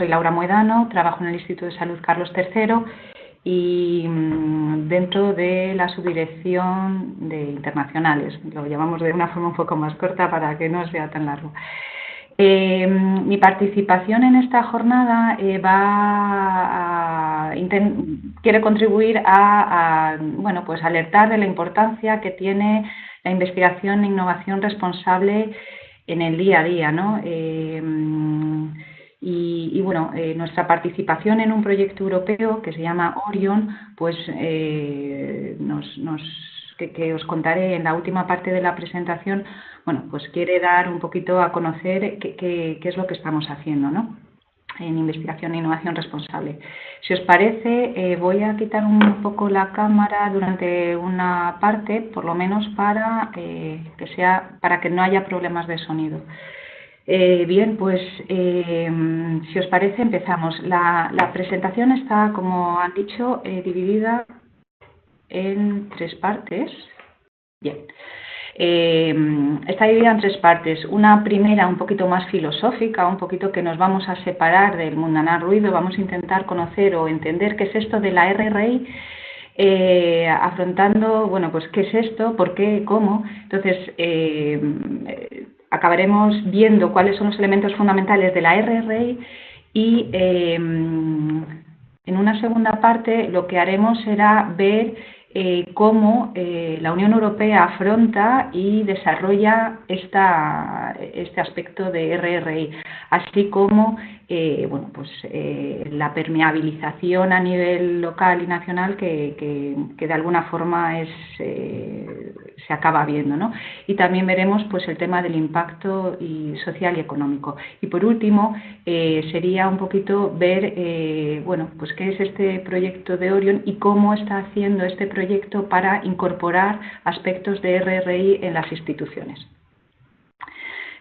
soy Laura Moedano, trabajo en el Instituto de Salud Carlos III y dentro de la subdirección de internacionales. Lo llamamos de una forma un poco más corta para que no sea tan largo. Mi participación en esta jornada quiere contribuir a bueno, pues alertar de la importancia que tiene la investigación e innovación responsable en el día a día, ¿no? Bueno, nuestra participación en un proyecto europeo que se llama Orion, pues que os contaré en la última parte de la presentación, bueno, pues quiere dar un poquito a conocer qué es lo que estamos haciendo, ¿no?, en investigación e innovación responsable. Si os parece, voy a quitar un poco la cámara durante una parte, por lo menos para que no haya problemas de sonido. Bien, pues si os parece empezamos. La presentación está, como han dicho, dividida en 3 partes. Bien. Está dividida en 3 partes. Una primera un poquito más filosófica, un poquito que nos vamos a separar del mundanal ruido, vamos a intentar conocer o entender qué es esto de la RRI, afrontando, bueno, pues qué es esto, por qué, cómo. Entonces, acabaremos viendo cuáles son los elementos fundamentales de la RRI y en una segunda parte lo que haremos será ver cómo la Unión Europea afronta y desarrolla este aspecto de RRI, así como bueno, pues, la permeabilización a nivel local y nacional que de alguna forma se acaba viendo, ¿no? Y también veremos pues, el tema del impacto social y económico. Y por último, sería un poquito ver bueno, pues, qué es este proyecto de Orion y cómo está haciendo este proyecto para incorporar aspectos de RRI en las instituciones.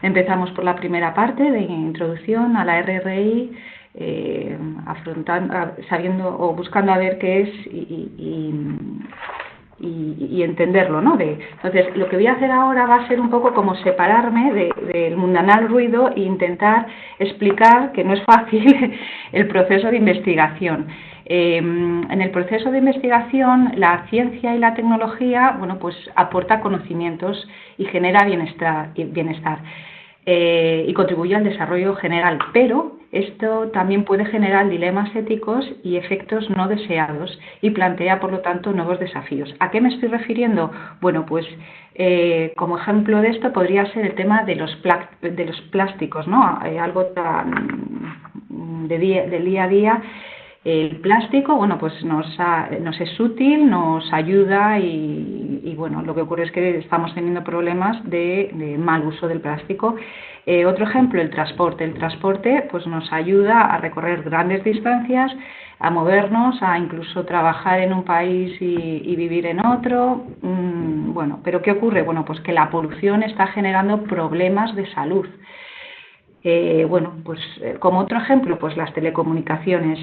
Empezamos por la primera parte de introducción a la RRI, sabiendo o buscando a ver qué es y entenderlo, ¿no? Entonces, lo que voy a hacer ahora va a ser un poco como separarme del mundanal ruido e intentar explicar, que no es fácil, el proceso de investigación. En el proceso de investigación, la ciencia y la tecnología, bueno, pues aporta conocimientos y genera bienestar y contribuye al desarrollo general, pero esto también puede generar dilemas éticos y efectos no deseados y plantea, por lo tanto, nuevos desafíos. ¿A qué me estoy refiriendo? Bueno, pues como ejemplo de esto podría ser el tema de los plásticos, ¿no? Algo tan del día a día. El plástico, bueno, pues nos es útil, nos ayuda y bueno, lo que ocurre es que estamos teniendo problemas de mal uso del plástico. Otro ejemplo, el transporte. El transporte pues nos ayuda a recorrer grandes distancias, a movernos, a incluso trabajar en un país y vivir en otro. Bueno, pero ¿qué ocurre? Bueno, pues que la polución está generando problemas de salud. Bueno, pues como otro ejemplo, pues las telecomunicaciones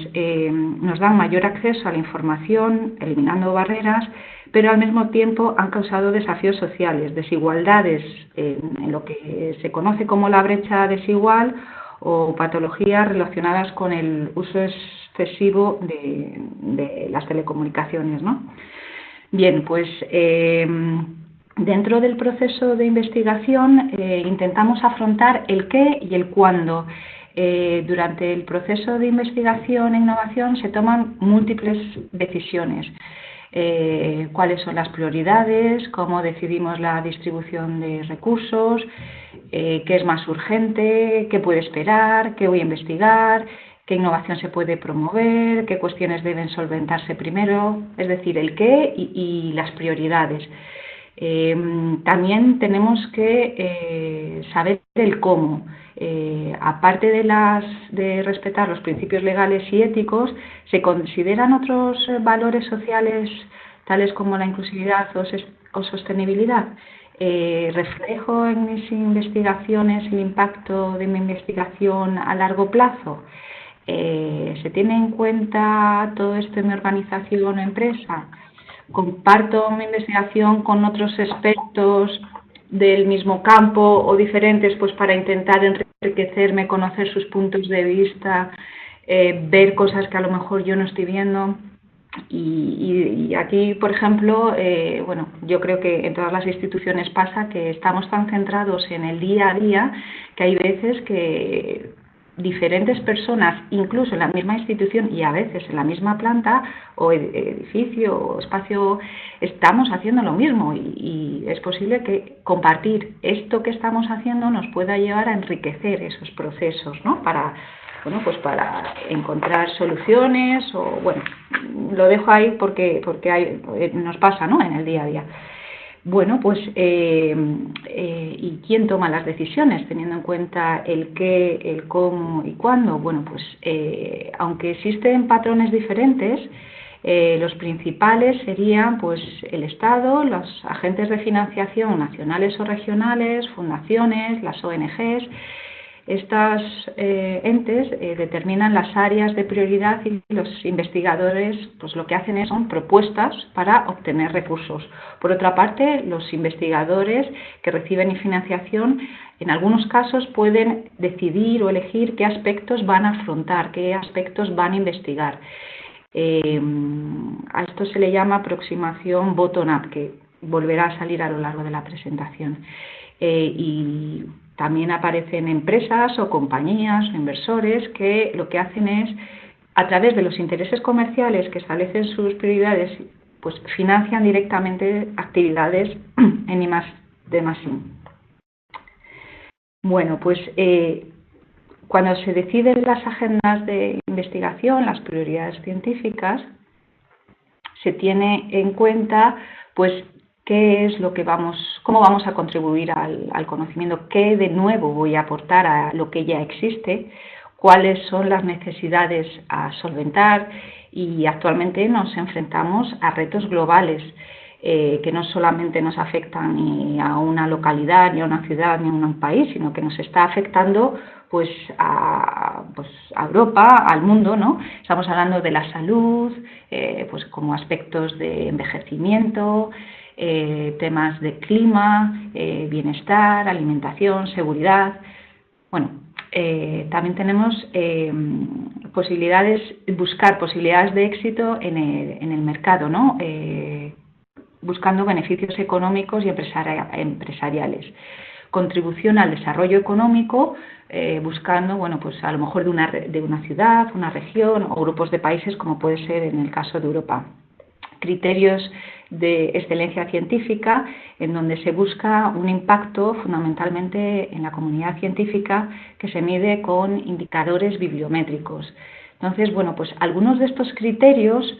nos dan mayor acceso a la información, eliminando barreras, pero al mismo tiempo han causado desafíos sociales, desigualdades en lo que se conoce como la brecha desigual o patologías relacionadas con el uso excesivo de las telecomunicaciones, ¿no? Bien, pues dentro del proceso de investigación intentamos afrontar el qué y el cuándo. Durante el proceso de investigación e innovación se toman múltiples decisiones. Cuáles son las prioridades, cómo decidimos la distribución de recursos, qué es más urgente, qué puede esperar, qué voy a investigar, qué innovación se puede promover, qué cuestiones deben solventarse primero, es decir, el qué y las prioridades. También tenemos que saber el cómo. Aparte de respetar los principios legales y éticos, se consideran otros valores sociales tales como la inclusividad o sostenibilidad. ¿Reflejo en mis investigaciones el impacto de mi investigación a largo plazo? ¿Se tiene en cuenta todo esto en mi organización o empresa? ¿Comparto mi investigación con otros expertos del mismo campo o diferentes, pues para intentar enriquecerme, conocer sus puntos de vista ver cosas que a lo mejor yo no estoy viendo. Y aquí, por ejemplo, bueno, yo creo que en todas las instituciones pasa que estamos tan centrados en el día a día que hay veces que diferentes personas, incluso en la misma institución y a veces en la misma planta o edificio o espacio, estamos haciendo lo mismo y es posible que compartir esto que estamos haciendo nos pueda llevar a enriquecer esos procesos, ¿no? Bueno, pues para encontrar soluciones o, bueno, lo dejo ahí porque nos pasa, ¿no?, en el día a día. Bueno, pues, ¿y quién toma las decisiones teniendo en cuenta el qué, el cómo y cuándo? Bueno, pues, aunque existen patrones diferentes, los principales serían, pues, el Estado, los agentes de financiación nacionales o regionales, fundaciones, las ONGs. Estas entes determinan las áreas de prioridad y los investigadores pues lo que hacen son propuestas para obtener recursos. Por otra parte, los investigadores que reciben financiación en algunos casos pueden decidir o elegir qué aspectos van a afrontar, qué aspectos van a investigar. A esto se le llama aproximación bottom-up, que volverá a salir a lo largo de la presentación. Y también aparecen empresas o compañías o inversores que lo que hacen es, a través de los intereses comerciales que establecen sus prioridades, pues financian directamente actividades en I+D+I. Bueno, pues cuando se deciden las agendas de investigación, las prioridades científicas, se tiene en cuenta pues qué es lo que cómo vamos a contribuir al conocimiento, qué de nuevo voy a aportar a lo que ya existe, cuáles son las necesidades a solventar, y actualmente nos enfrentamos a retos globales que no solamente nos afectan ni a una localidad, ni a una ciudad, ni a un país, sino que nos está afectando pues a Europa, al mundo, ¿no? Estamos hablando de la salud, pues como aspectos de envejecimiento, temas de clima, bienestar, alimentación, seguridad. Bueno, también tenemos buscar posibilidades de éxito en el mercado, ¿no? Buscando beneficios económicos y empresariales. Contribución al desarrollo económico, buscando, bueno, pues a lo mejor de una ciudad, una región o grupos de países, como puede ser en el caso de Europa. Criterios de excelencia científica, en donde se busca un impacto fundamentalmente en la comunidad científica que se mide con indicadores bibliométricos. Entonces, bueno, pues algunos de estos criterios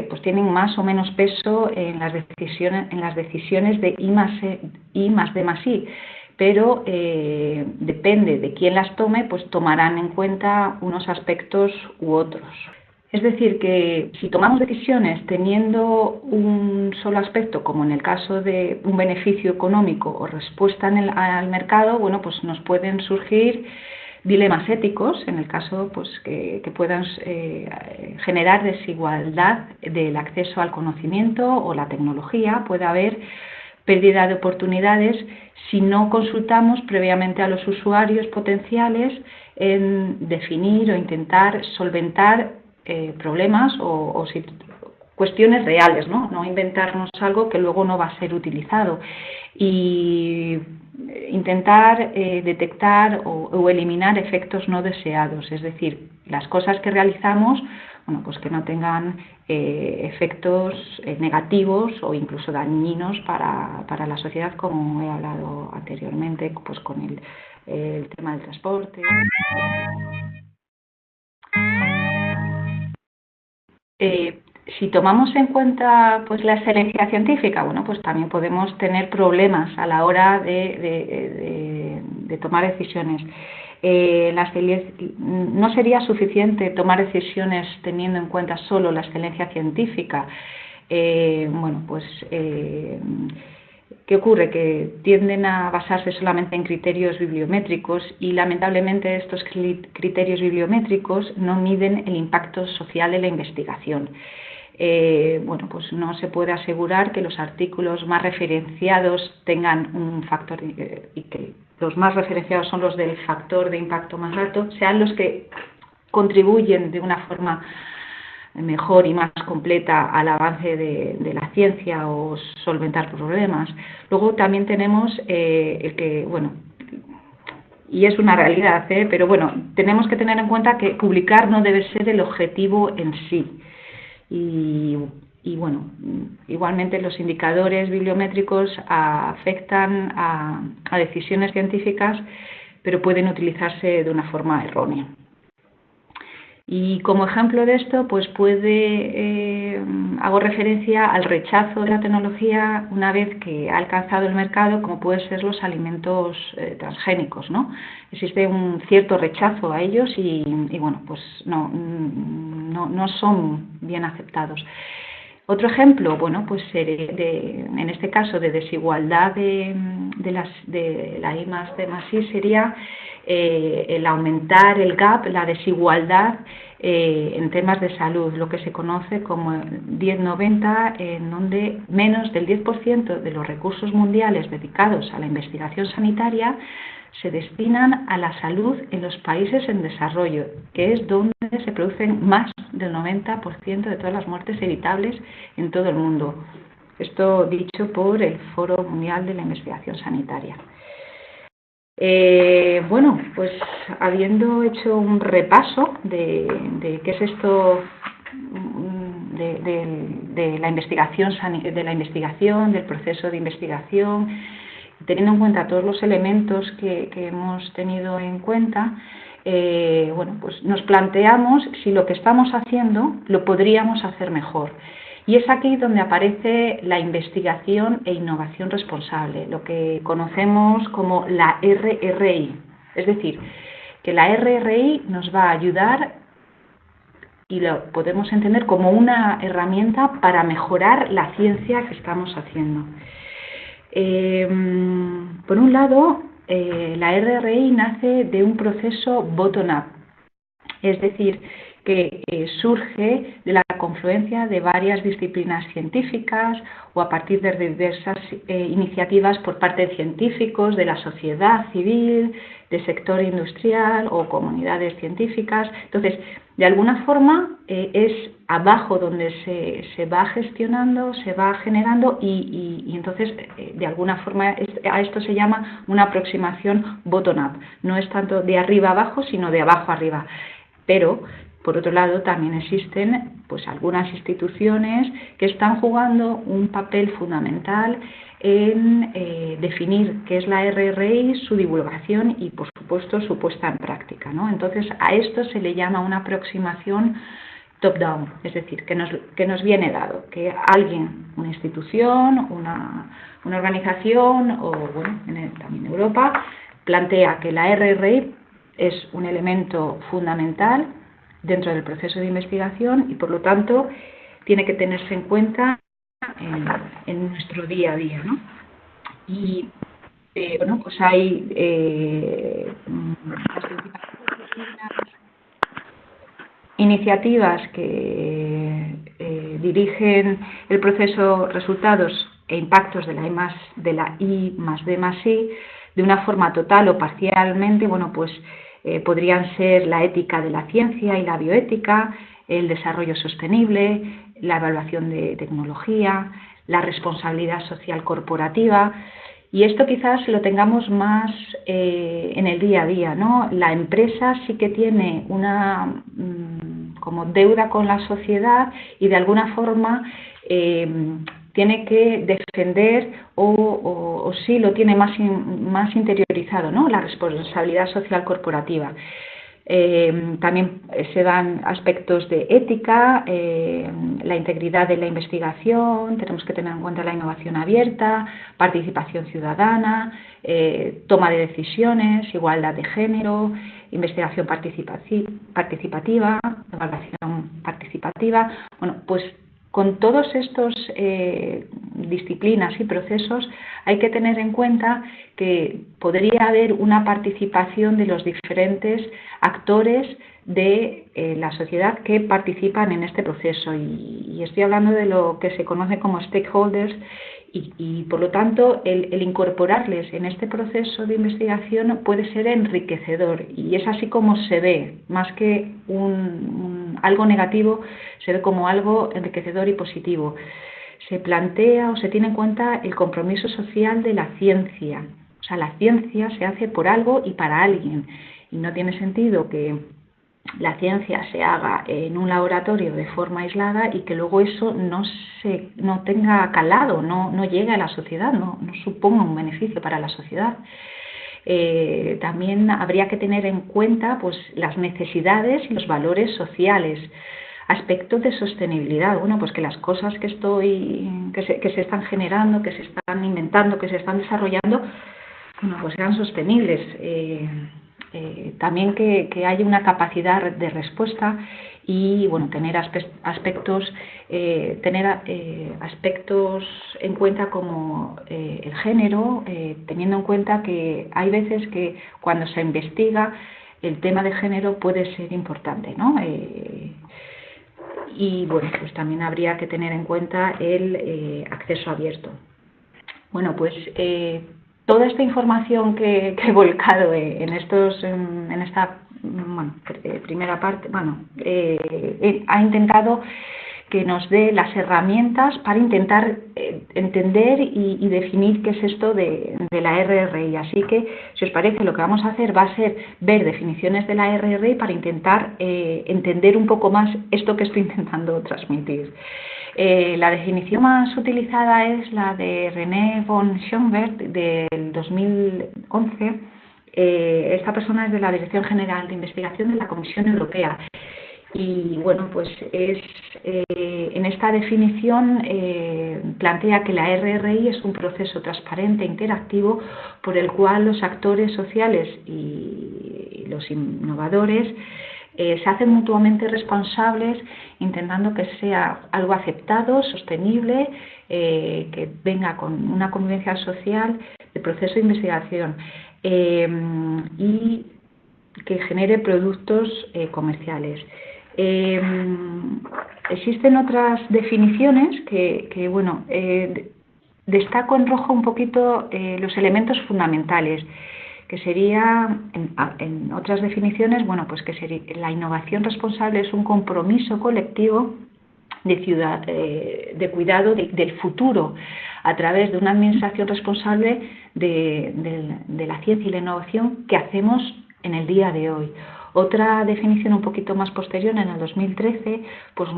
pues tienen más o menos peso en las decisiones de I+D+I, pero depende de quién las tome, pues tomarán en cuenta unos aspectos u otros. Es decir, que si tomamos decisiones teniendo un solo aspecto, como en el caso de un beneficio económico o respuesta al mercado, bueno, pues nos pueden surgir dilemas éticos, en el caso pues que puedan generar desigualdad del acceso al conocimiento o la tecnología. Puede haber pérdida de oportunidades si no consultamos previamente a los usuarios potenciales en definir o intentar solventar problemas o cuestiones reales, ¿no? Inventarnos algo que luego no va a ser utilizado, y intentar detectar o eliminar efectos no deseados, es decir, las cosas que realizamos, bueno, pues que no tengan efectos negativos o incluso dañinos para la sociedad, como he hablado anteriormente, pues con el tema del transporte. Si tomamos en cuenta pues la excelencia científica, bueno, pues también podemos tener problemas a la hora de tomar decisiones. No sería suficiente tomar decisiones teniendo en cuenta solo la excelencia científica. Bueno, pues ¿qué ocurre? Que tienden a basarse solamente en criterios bibliométricos, y lamentablemente estos criterios bibliométricos no miden el impacto social de la investigación. Bueno, pues no se puede asegurar que los artículos más referenciados tengan un factor y que los más referenciados son los del factor de impacto más alto, sean los que contribuyen de una forma mejor y más completa al avance de la ciencia o solventar problemas. Luego también tenemos el que, bueno, y es una realidad, pero bueno, tenemos que tener en cuenta que publicar no debe ser el objetivo en sí. Y bueno, igualmente los indicadores bibliométricos afectan a decisiones científicas, pero pueden utilizarse de una forma errónea. Y como ejemplo de esto, pues hago referencia al rechazo de la tecnología una vez que ha alcanzado el mercado, como pueden ser los alimentos transgénicos, ¿no? Existe un cierto rechazo a ellos y bueno, pues no son bien aceptados. Otro ejemplo, bueno, pues en este caso de desigualdad de la I+D+I sería el aumentar el gap, la desigualdad en temas de salud, lo que se conoce como 10-90, en donde menos del 10% de los recursos mundiales dedicados a la investigación sanitaria se destinan a la salud en los países en desarrollo, que es donde se producen más del 90% de todas las muertes evitables en todo el mundo. Esto dicho por el Foro Mundial de la Investigación Sanitaria. Bueno, pues habiendo hecho un repaso de qué es esto de la investigación, del proceso de investigación, teniendo en cuenta todos los elementos que hemos tenido en cuenta, bueno, pues nos planteamos si lo que estamos haciendo lo podríamos hacer mejor. Y es aquí donde aparece la investigación e innovación responsable, lo que conocemos como la RRI. Es decir, que la RRI nos va a ayudar y lo podemos entender como una herramienta para mejorar la ciencia que estamos haciendo. Por un lado, la RRI nace de un proceso bottom-up, es decir, que surge de la confluencia de varias disciplinas científicas o a partir de diversas iniciativas por parte de científicos, de la sociedad civil, del sector industrial o comunidades científicas. Entonces, de alguna forma es abajo donde se va gestionando, se va generando y entonces de alguna forma a esto se llama una aproximación bottom-up. No es tanto de arriba abajo, sino de abajo arriba. Pero por otro lado, también existen pues, algunas instituciones que están jugando un papel fundamental en definir qué es la RRI, su divulgación y, por supuesto, su puesta en práctica, ¿no? Entonces, a esto se le llama una aproximación top-down, es decir, que nos viene dado, que alguien, una institución, una organización o, bueno, también en Europa, plantea que la RRI es un elemento fundamental dentro del proceso de investigación y, por lo tanto, tiene que tenerse en cuenta en nuestro día a día, ¿no? Y, bueno, pues hay las principales iniciativas que dirigen el proceso, resultados e impactos de la I+D+I de una forma total o parcialmente, bueno, pues podrían ser la ética de la ciencia y la bioética, el desarrollo sostenible, la evaluación de tecnología, la responsabilidad social corporativa. Y esto quizás lo tengamos más en el día a día, ¿no? La empresa sí que tiene una como deuda con la sociedad y de alguna forma tiene que defender o sí lo tiene más interiorizado, ¿no? La responsabilidad social corporativa. También se dan aspectos de ética, la integridad de la investigación, tenemos que tener en cuenta la innovación abierta, participación ciudadana, toma de decisiones, igualdad de género, investigación participativa, evaluación participativa. Bueno, pues con todos estos disciplinas y procesos hay que tener en cuenta que podría haber una participación de los diferentes actores de la sociedad que participan en este proceso y estoy hablando de lo que se conoce como stakeholders Y por lo tanto, el incorporarles en este proceso de investigación puede ser enriquecedor, y es así como se ve, más que algo negativo, se ve como algo enriquecedor y positivo. Se plantea o se tiene en cuenta el compromiso social de la ciencia. O sea, la ciencia se hace por algo y para alguien, y no tiene sentido que la ciencia se haga en un laboratorio de forma aislada y que luego eso no tenga calado, no llegue a la sociedad, no suponga un beneficio para la sociedad. También habría que tener en cuenta pues, las necesidades y los valores sociales, aspectos de sostenibilidad, bueno, pues que las cosas que se están generando, que se están inventando, que se están desarrollando, bueno, pues sean sostenibles. También que haya una capacidad de respuesta y bueno, tener aspectos en cuenta como el género, teniendo en cuenta que hay veces que cuando se investiga el tema de género puede ser importante, ¿no? Y bueno, pues también habría que tener en cuenta el acceso abierto. Bueno, pues toda esta información que he volcado en esta primera parte, ha intentado que nos dé las herramientas para intentar entender y definir qué es esto de la RRI. Así que, si os parece, lo que vamos a hacer va a ser ver definiciones de la RRI para intentar entender un poco más esto que estoy intentando transmitir. La definición más utilizada es la de René von Schönberg del 2011. Esta persona es de la Dirección General de Investigación de la Comisión Europea. Y bueno, pues en esta definición plantea que la RRI es un proceso transparente e interactivo por el cual los actores sociales y los innovadores se hacen mutuamente responsables, intentando que sea algo aceptado, sostenible, que venga con una convivencia social del proceso de investigación y que genere productos comerciales. Existen otras definiciones que bueno, destaco en rojo un poquito los elementos fundamentales, que sería, en otras definiciones, bueno, pues que sería, la innovación responsable es un compromiso colectivo de cuidado del futuro a través de una administración responsable de la ciencia y la innovación que hacemos en el día de hoy. Otra definición un poquito más posterior, en el 2013, pues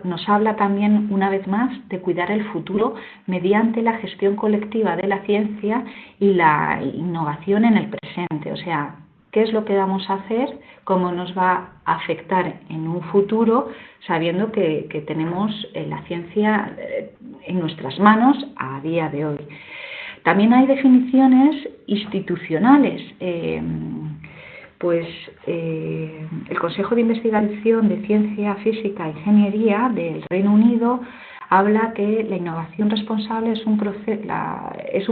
nos habla también una vez más de cuidar el futuro mediante la gestión colectiva de la ciencia y la innovación en el presente. O sea, ¿qué es lo que vamos a hacer? ¿Cómo nos va a afectar en un futuro, sabiendo que tenemos la ciencia en nuestras manos a día de hoy? También hay definiciones institucionales. El Consejo de Investigación de Ciencia, Física e Ingeniería del Reino Unido habla que la innovación responsable es un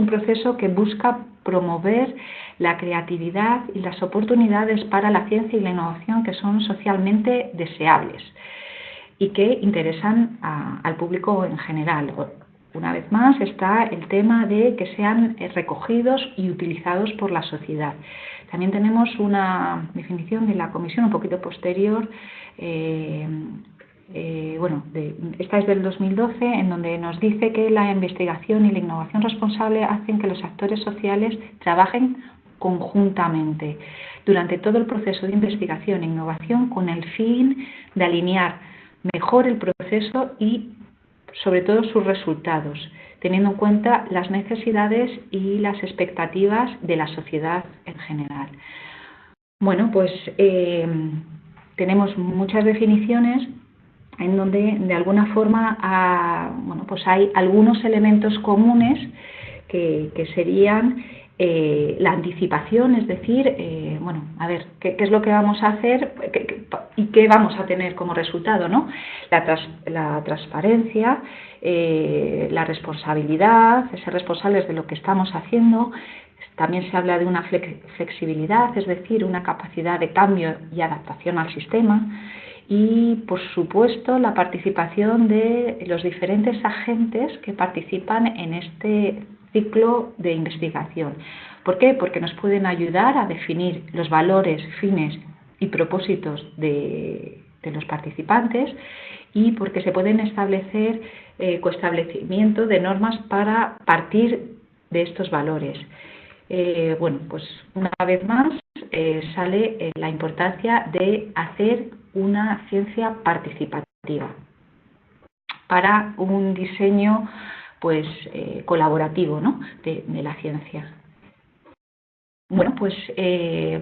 proceso que busca promover la creatividad y las oportunidades para la ciencia y la innovación que son socialmente deseables y que interesan al público en general. Una vez más está el tema de que sean recogidos y utilizados por la sociedad. También tenemos una definición de la Comisión un poquito posterior, esta es del 2012, en donde nos dice que la investigación y la innovación responsable hacen que los actores sociales trabajen conjuntamente durante todo el proceso de investigación e innovación con el fin de alinear mejor el proceso y sobre todo sus resultados, teniendo en cuenta las necesidades y las expectativas de la sociedad en general. Bueno, pues tenemos muchas definiciones en donde de alguna forma hay algunos elementos comunes que serían la anticipación, es decir, ¿qué es lo que vamos a hacer y qué vamos a tener como resultado, ¿no? La transparencia, la responsabilidad, ser responsables de lo que estamos haciendo. También se habla de una flexibilidad, es decir, una capacidad de cambio y adaptación al sistema. y, por supuesto, la participación de los diferentes agentes que participan en este ciclo de investigación. ¿Por qué? Porque nos pueden ayudar a definir los valores, fines y propósitos de los participantes, y porque se pueden establecer coestablecimiento de normas para partir de estos valores. Bueno, pues una vez más sale la importancia de hacer una ciencia participativa para un diseño pues colaborativo, ¿no?, de la ciencia. Bueno, pues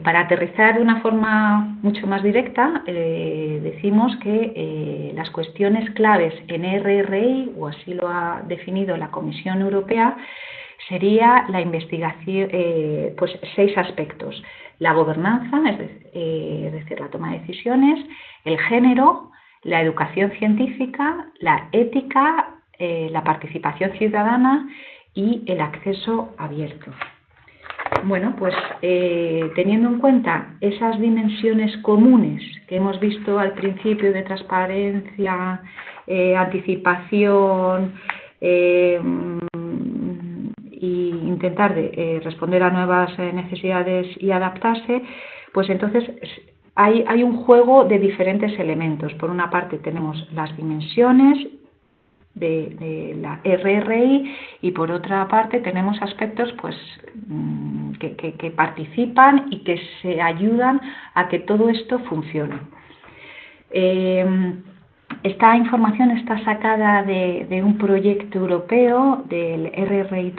para aterrizar de una forma mucho más directa, decimos que las cuestiones claves en RRI, o así lo ha definido la Comisión Europea, sería la investigación, pues 6 aspectos: la gobernanza, es decir, la toma de decisiones; el género; la educación científica; la ética; la participación ciudadana; y el acceso abierto. Bueno, pues teniendo en cuenta esas dimensiones comunes que hemos visto al principio, de transparencia, anticipación, y intentar responder a nuevas necesidades y adaptarse, pues entonces hay un juego de diferentes elementos. Por una parte tenemos las dimensiones de la RRI, y por otra parte tenemos aspectos pues que participan y que se ayudan a que todo esto funcione. Esta información está sacada de un proyecto europeo del RRI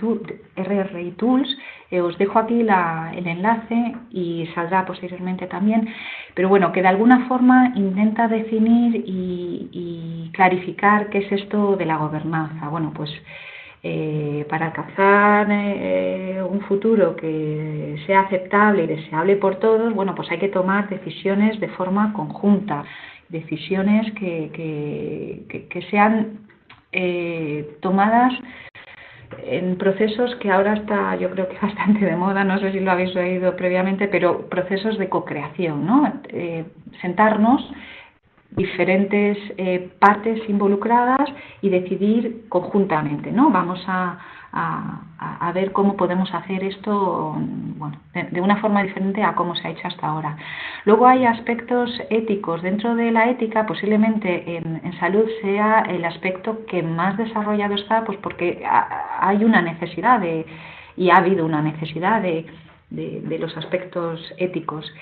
Tools. Os dejo aquí el enlace y saldrá posteriormente también, pero bueno, que de alguna forma intenta definir y clarificar qué es esto de la gobernanza. Bueno, pues para alcanzar un futuro que sea aceptable y deseable por todos, bueno, pues hay que tomar decisiones de forma conjunta, decisiones que sean tomadas en procesos que ahora está, yo creo que bastante de moda, no sé si lo habéis oído previamente, pero procesos de co-creación, ¿no? Sentarnos diferentes partes involucradas y decidir conjuntamente, ¿no? Vamos a ver cómo podemos hacer esto, bueno, de una forma diferente a cómo se ha hecho hasta ahora. Luego hay aspectos éticos. Dentro de la ética, posiblemente en salud sea el aspecto que más desarrollado está, pues porque hay una necesidad y ha habido una necesidad de los aspectos éticos.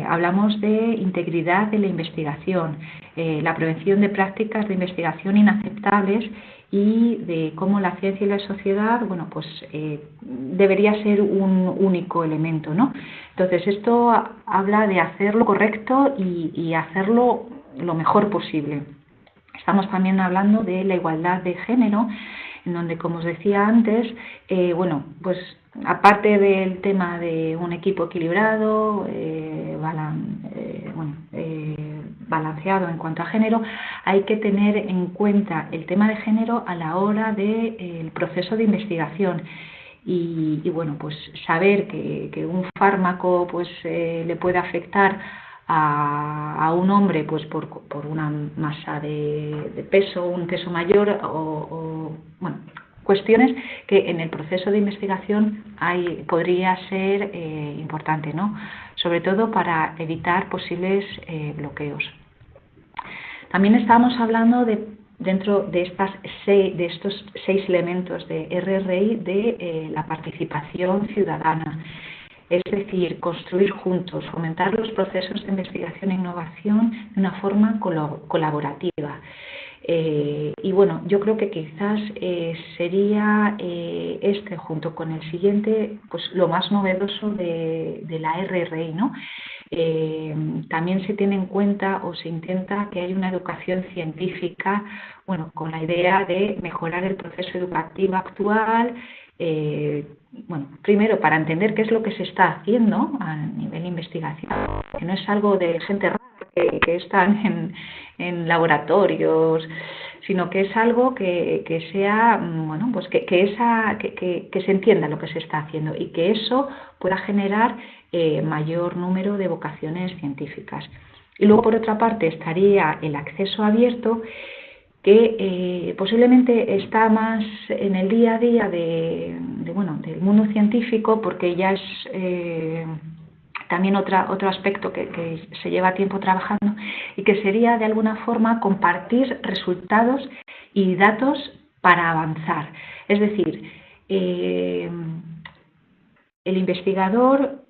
Hablamos de integridad de la investigación, la prevención de prácticas de investigación inaceptables, y de cómo la ciencia y la sociedad, bueno, pues debería ser un único elemento, ¿no? Entonces, esto habla de hacerlo correcto y hacerlo lo mejor posible. Estamos también hablando de la igualdad de género, en donde, como os decía antes, bueno, pues aparte del tema de un equipo equilibrado, balanceado en cuanto a género, hay que tener en cuenta el tema de género a la hora del proceso de investigación. Y bueno, pues saber que un fármaco pues le puede afectar a un hombre pues por una masa de peso, un peso mayor, o bueno, cuestiones que en el proceso de investigación podría ser importante, ¿no? Sobre todo para evitar posibles bloqueos. También estamos hablando dentro de estos 6 elementos de RRI de la participación ciudadana. Es decir, construir juntos, fomentar los procesos de investigación e innovación de una forma colaborativa. Y bueno, yo creo que quizás sería junto con el siguiente, pues lo más novedoso de la RRI, ¿no? También se tiene en cuenta o se intenta que haya una educación científica, bueno, con la idea de mejorar el proceso educativo actual. Bueno, primero para entender qué es lo que se está haciendo a nivel de investigación, que no es algo de gente rara que están en laboratorios, sino que es algo que sea, bueno, pues que se entienda lo que se está haciendo y que eso pueda generar mayor número de vocaciones científicas. Y luego, por otra parte, estaría el acceso abierto, que posiblemente está más en el día a día del mundo científico, porque ya es también otro aspecto que se lleva tiempo trabajando, y que sería de alguna forma compartir resultados y datos para avanzar. Es decir, el investigador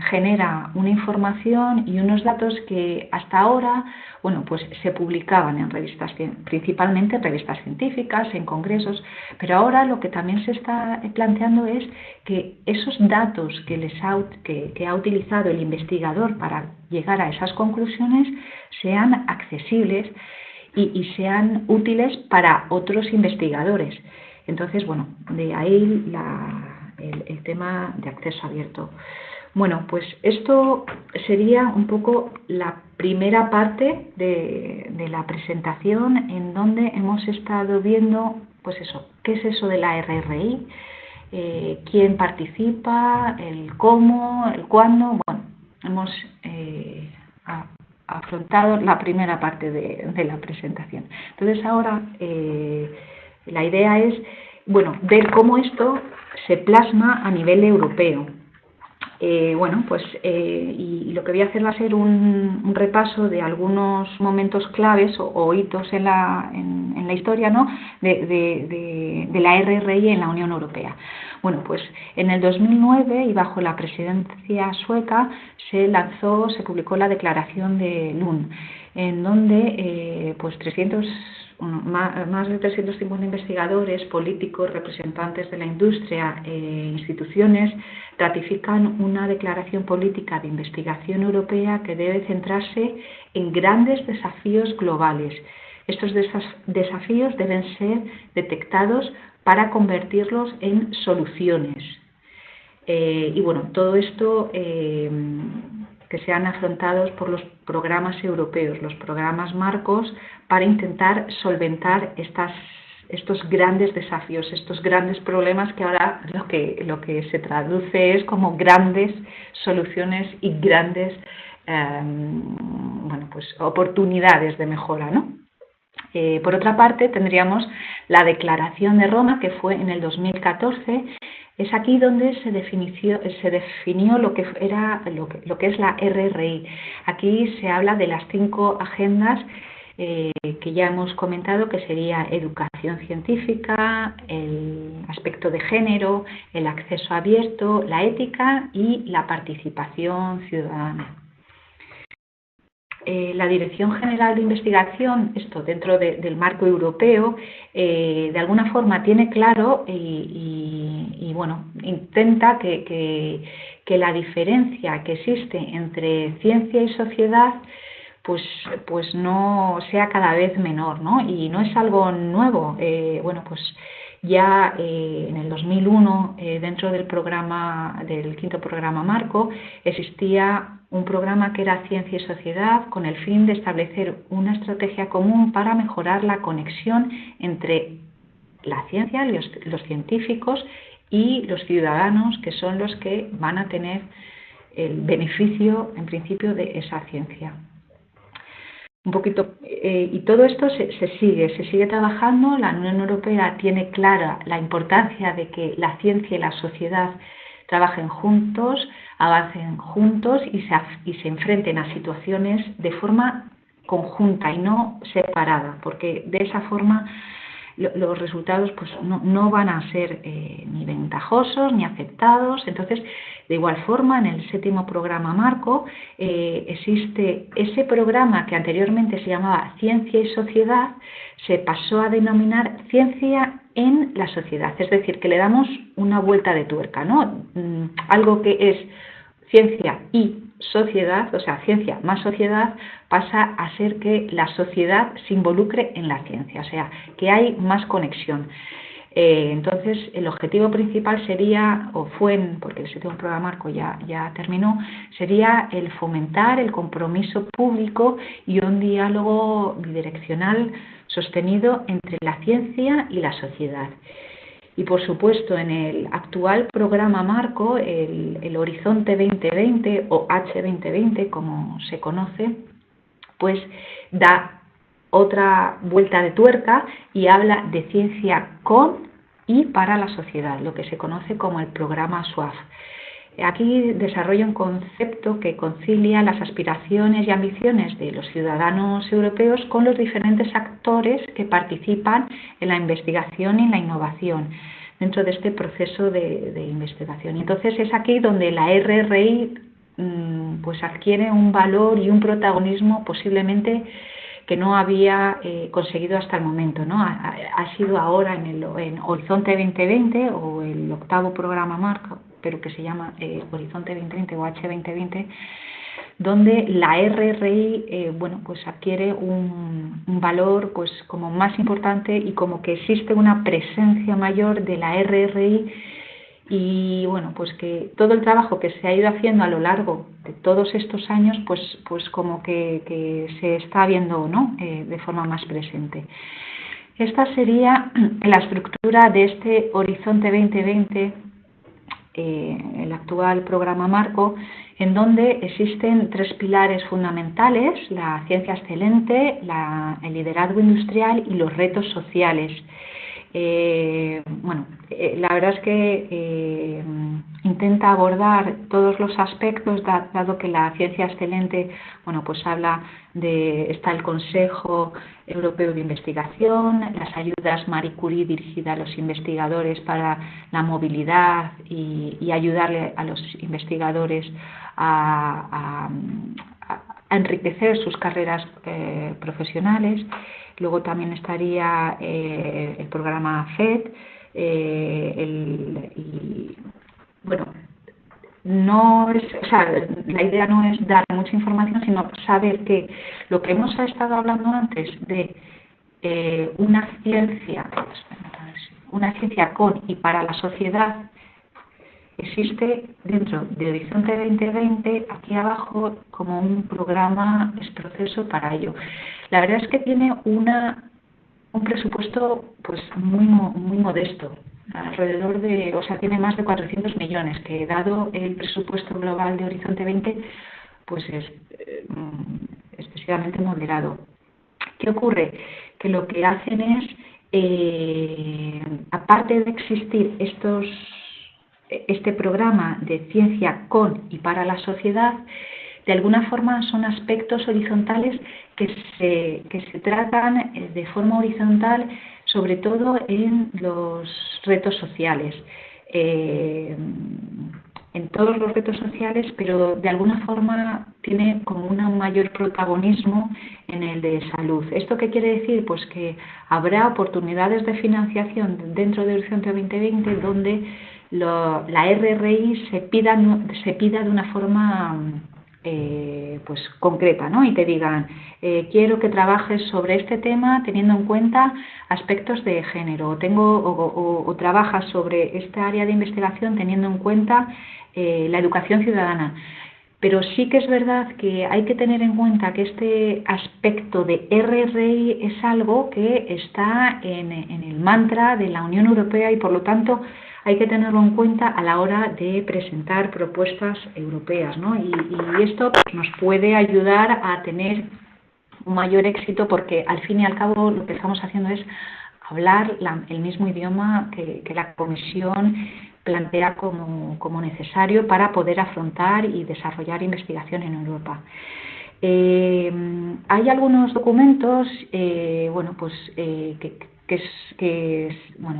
genera una información y unos datos que hasta ahora, bueno, pues se publicaban en revistas, principalmente en revistas científicas, en congresos, pero ahora lo que también se está planteando es que esos datos que ha utilizado el investigador para llegar a esas conclusiones sean accesibles y sean útiles para otros investigadores. Entonces, bueno, de ahí el tema de acceso abierto. Bueno, pues esto sería un poco la primera parte de la presentación, en donde hemos estado viendo, pues eso, qué es eso de la RRI, quién participa, el cómo, el cuándo. Bueno, hemos afrontado la primera parte de la presentación. Entonces ahora la idea es, bueno, ver cómo esto se plasma a nivel europeo. Y lo que voy a hacer va a ser un repaso de algunos momentos claves o hitos en la historia, ¿no?, de la RRI en la Unión Europea. Bueno, pues en el 2009 y bajo la presidencia sueca se publicó la declaración de Lund, en donde más de 350 investigadores, políticos, representantes de la industria e instituciones ratifican una declaración política de investigación europea que debe centrarse en grandes desafíos globales. Estos desafíos deben ser detectados para convertirlos en soluciones. Y bueno, todo esto que sean afrontados por los programas europeos, los programas marcos, para intentar solventar estos grandes desafíos, estos grandes problemas que ahora lo que se traduce es como grandes soluciones y grandes oportunidades de mejora, ¿no? Por otra parte, tendríamos la Declaración de Roma, que fue en el 2014. Es aquí donde se definió lo que es la RRI. Aquí se habla de las 5 agendas que ya hemos comentado, que sería educación científica, el aspecto de género, el acceso abierto, la ética y la participación ciudadana. La Dirección General de Investigación, esto dentro del marco europeo, de alguna forma tiene claro y intenta que la diferencia que existe entre ciencia y sociedad pues no sea cada vez menor, ¿no? Y no es algo nuevo. Ya en el 2001, dentro del 5º programa marco, existía un programa que era Ciencia y Sociedad, con el fin de establecer una estrategia común para mejorar la conexión entre la ciencia, los científicos y los ciudadanos, que son los que van a tener el beneficio, en principio, de esa ciencia. Y todo esto se sigue trabajando. La Unión Europea tiene clara la importancia de que la ciencia y la sociedad trabajen juntos, avancen juntos y se enfrenten a situaciones de forma conjunta y no separada, porque de esa forma los resultados pues no van a ser ni ventajosos ni aceptados. Entonces, de igual forma, en el 7º programa marco existe ese programa que anteriormente se llamaba Ciencia y Sociedad, se pasó a denominar Ciencia en la Sociedad, es decir, que le damos una vuelta de tuerca, ¿no? Algo que es ciencia y sociedad, o sea, ciencia más sociedad, pasa a ser que la sociedad se involucre en la ciencia, o sea, que hay más conexión. Entonces, el objetivo principal sería, porque el 7º programa marco ya terminó, sería el fomentar el compromiso público y un diálogo bidireccional sostenido entre la ciencia y la sociedad. Y por supuesto, en el actual programa marco, el Horizonte 2020 o H2020, como se conoce, pues da otra vuelta de tuerca y habla de ciencia con y para la sociedad, lo que se conoce como el programa SWAF. Aquí desarrolla un concepto que concilia las aspiraciones y ambiciones de los ciudadanos europeos con los diferentes actores que participan en la investigación y la innovación dentro de este proceso de investigación. Entonces es aquí donde la RRI pues adquiere un valor y un protagonismo posiblemente que no había conseguido hasta el momento, ¿no? Ha sido ahora en Horizonte 2020 o el octavo programa marco, pero que se llama Horizonte 2020 o H2020, donde la RRI bueno, pues adquiere un valor pues como más importante y como que existe una presencia mayor de la RRI. Y bueno, pues que todo el trabajo que se ha ido haciendo a lo largo de todos estos años, pues como que se está viendo, ¿no? De forma más presente. Esta sería la estructura de este Horizonte 2020, el actual programa marco, en donde existen tres pilares fundamentales: la ciencia excelente, el liderazgo industrial y los retos sociales. La verdad es que intenta abordar todos los aspectos, dado que la ciencia excelente, bueno, pues está el Consejo Europeo de Investigación, las ayudas Marie Curie dirigidas a los investigadores para la movilidad y ayudarle a los investigadores a enriquecer sus carreras profesionales. Luego también estaría el programa FED, la idea no es dar mucha información, sino saber que lo que hemos estado hablando antes de una ciencia con y para la sociedad, existe dentro de Horizonte 2020, aquí abajo, como un programa, es proceso para ello. La verdad es que tiene un presupuesto pues muy modesto, alrededor tiene más de 400 millones, que dado el presupuesto global de Horizonte 20, pues es excesivamente moderado. ¿Qué ocurre? Que lo que hacen es, aparte de existir este programa de ciencia con y para la sociedad, de alguna forma son aspectos horizontales que se tratan de forma horizontal, sobre todo en los retos sociales, en todos los retos sociales, pero de alguna forma tiene como un mayor protagonismo en el de salud. ¿Esto qué quiere decir? Pues que habrá oportunidades de financiación dentro de Horizonte 2020 donde la RRI se pida de una forma pues concreta, ¿no? Y te digan, quiero que trabajes sobre este tema teniendo en cuenta aspectos de género, o trabajas sobre esta área de investigación teniendo en cuenta la educación ciudadana. Pero sí que es verdad que hay que tener en cuenta que este aspecto de RRI es algo que está en el mantra de la Unión Europea y por lo tanto hay que tenerlo en cuenta a la hora de presentar propuestas europeas, ¿no? Y esto nos puede ayudar a tener un mayor éxito, porque al fin y al cabo lo que estamos haciendo es hablar el mismo idioma que la Comisión plantea como necesario para poder afrontar y desarrollar investigación en Europa. Hay algunos documentos,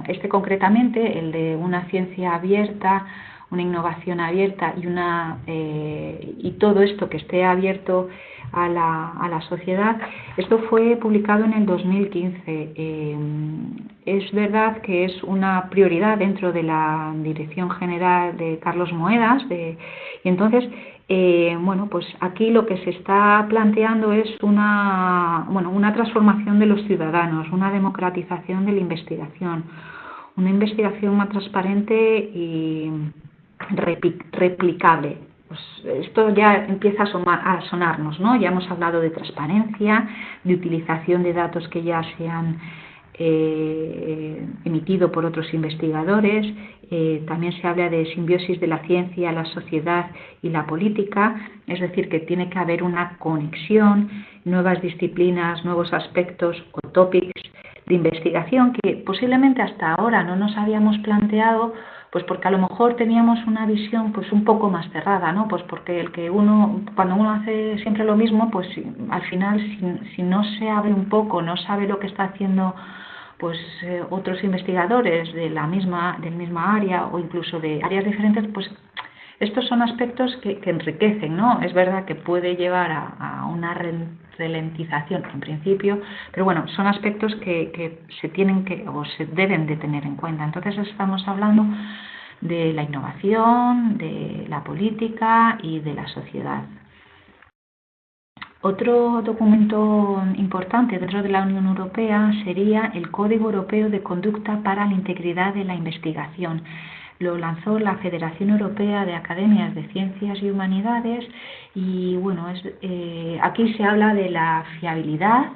este concretamente, el de una ciencia abierta, una innovación abierta y todo esto que esté abierto a la sociedad. Esto fue publicado en el 2015. Es verdad que es una prioridad dentro de la Dirección General de Carlos Moedas, y entonces pues aquí lo que se está planteando es una transformación de los ciudadanos, una democratización de la investigación, una investigación más transparente y replicable. Pues esto ya empieza a sonarnos, ¿no? Ya hemos hablado de transparencia, de utilización de datos que ya se han emitido por otros investigadores. También se habla de simbiosis de la ciencia, la sociedad y la política, es decir, que tiene que haber una conexión, nuevas disciplinas, nuevos aspectos o topics de investigación que posiblemente hasta ahora no nos habíamos planteado, pues porque a lo mejor teníamos una visión pues un poco más cerrada, ¿no? Pues porque cuando uno hace siempre lo mismo, pues al final si no se abre un poco, no sabe lo que está haciendo pues otros investigadores del misma área o incluso de áreas diferentes, pues estos son aspectos que enriquecen, ¿no? Es verdad que puede llevar a una ralentización en principio, pero bueno, son aspectos que se tienen o se deben de tener en cuenta. Entonces estamos hablando de la innovación, de la política y de la sociedad. Otro documento importante dentro de la Unión Europea sería el Código Europeo de Conducta para la Integridad de la Investigación. Lo lanzó la Federación Europea de Academias de Ciencias y Humanidades y bueno, aquí se habla de la fiabilidad,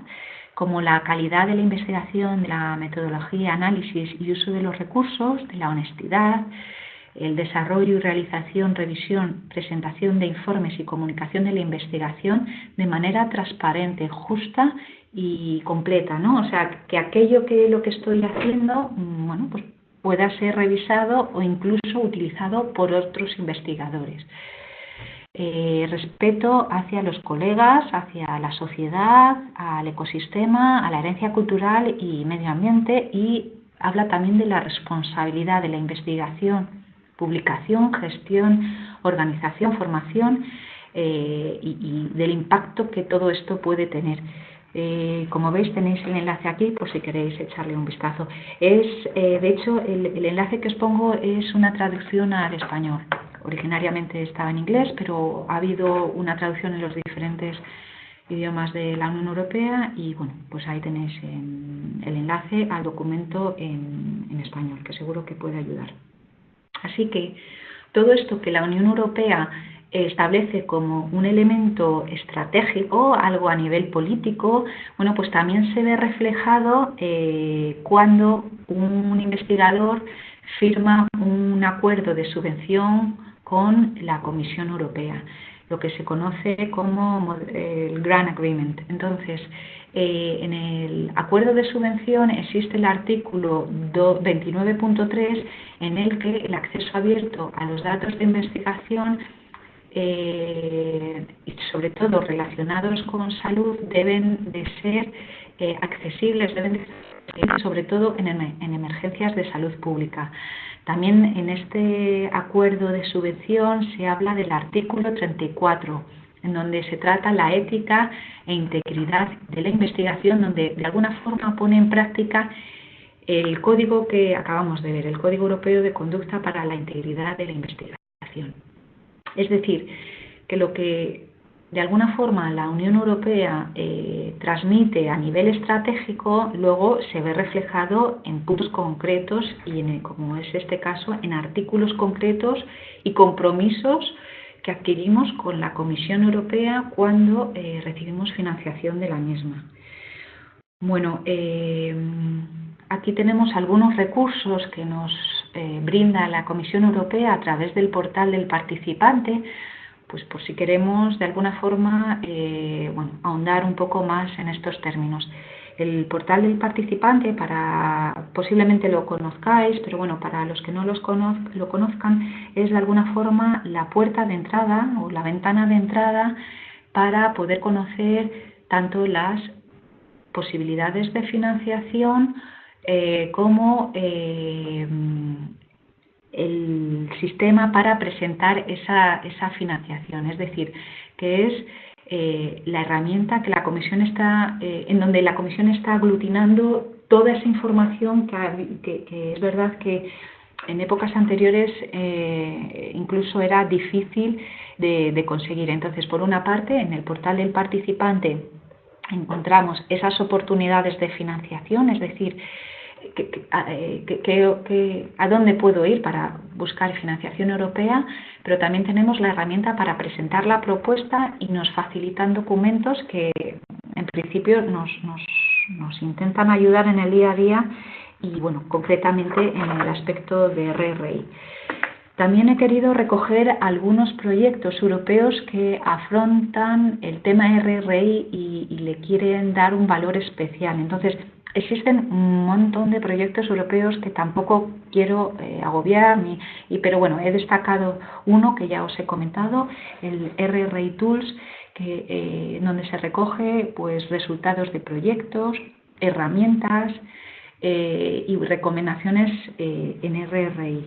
como la calidad de la investigación, de la metodología, análisis y uso de los recursos, de la honestidad, el desarrollo y realización, revisión, presentación de informes y comunicación de la investigación de manera transparente, justa y completa, ¿no? O sea, que lo que estoy haciendo, bueno, pues pueda ser revisado o incluso utilizado por otros investigadores. Respeto hacia los colegas, hacia la sociedad, al ecosistema, a la herencia cultural y medio ambiente, y habla también de la responsabilidad de la investigación, publicación, gestión, organización, formación y del impacto que todo esto puede tener. Como veis, tenéis el enlace aquí por si queréis echarle un vistazo. De hecho, el enlace que os pongo es una traducción al español. Originariamente estaba en inglés, pero ha habido una traducción en los diferentes idiomas de la Unión Europea y bueno, pues ahí tenéis el enlace al documento en español, que seguro que puede ayudar. Así que todo esto que la Unión Europea establece como un elemento estratégico, algo a nivel político, bueno, pues también se ve reflejado cuando un investigador firma un acuerdo de subvención con la Comisión Europea, lo que se conoce como el Grant Agreement. Entonces, en el acuerdo de subvención existe el artículo 29.3 en el que el acceso abierto a los datos de investigación y sobre todo relacionados con salud deben de ser accesibles, deben de ser sobre todo en emergencias de salud pública. También en este acuerdo de subvención se habla del artículo 34, en donde se trata la ética e integridad de la investigación, donde de alguna forma pone en práctica el código que acabamos de ver, el Código Europeo de Conducta para la Integridad de la Investigación. Es decir, que lo que de alguna forma la Unión Europea transmite a nivel estratégico, luego se ve reflejado en puntos concretos y, como es este caso, en artículos concretos y compromisos que adquirimos con la Comisión Europea cuando recibimos financiación de la misma. Bueno, aquí tenemos algunos recursos que nos brinda la Comisión Europea a través del portal del participante, pues por si queremos de alguna forma ahondar un poco más en estos términos. El portal del participante, posiblemente lo conozcáis, pero bueno, para los que no lo conozcan, es de alguna forma la puerta de entrada o la ventana de entrada para poder conocer tanto las posibilidades de financiación como el sistema para presentar esa financiación, es decir, que es la herramienta que la Comisión en donde la Comisión está aglutinando toda esa información que es verdad que en épocas anteriores incluso era difícil de conseguir. Entonces, por una parte, en el portal del participante encontramos esas oportunidades de financiación, es decir, a dónde puedo ir para buscar financiación europea, pero también tenemos la herramienta para presentar la propuesta y nos facilitan documentos que en principio nos nos intentan ayudar en el día a día y, bueno, concretamente en el aspecto de RRI. También he querido recoger algunos proyectos europeos que afrontan el tema RRI y le quieren dar un valor especial. Entonces, existen un montón de proyectos europeos que tampoco quiero agobiar, pero bueno, he destacado uno que ya os he comentado, el RRI Tools, donde se recoge pues resultados de proyectos, herramientas y recomendaciones en RRI.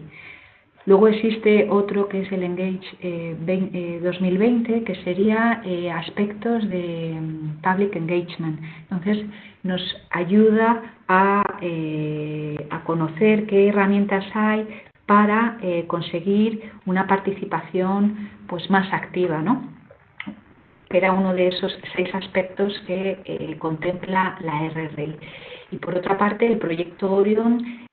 Luego existe otro que es el Engage 2020, que sería aspectos de Public Engagement. Entonces, nos ayuda a conocer qué herramientas hay para conseguir una participación pues, más activa, ¿no? Que era uno de esos 6 aspectos que contempla la RRI. Y por otra parte, el proyecto Orion,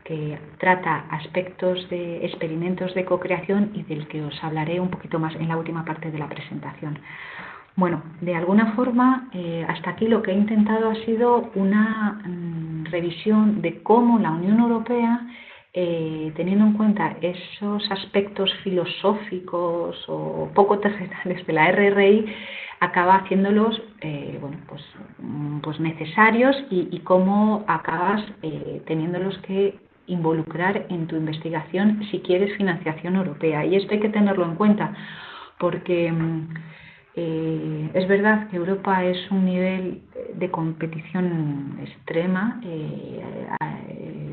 que trata aspectos de experimentos de co-creación y del que os hablaré un poquito más en la última parte de la presentación. Bueno, de alguna forma, hasta aquí lo que he intentado ha sido una revisión de cómo la Unión Europea, teniendo en cuenta esos aspectos filosóficos o poco terrenales de la RRI, acaba haciéndolos bueno, pues necesarios y cómo acabas teniéndolos que involucrar en tu investigación si quieres financiación europea. Y esto hay que tenerlo en cuenta porque es verdad que Europa es un nivel de competición extrema,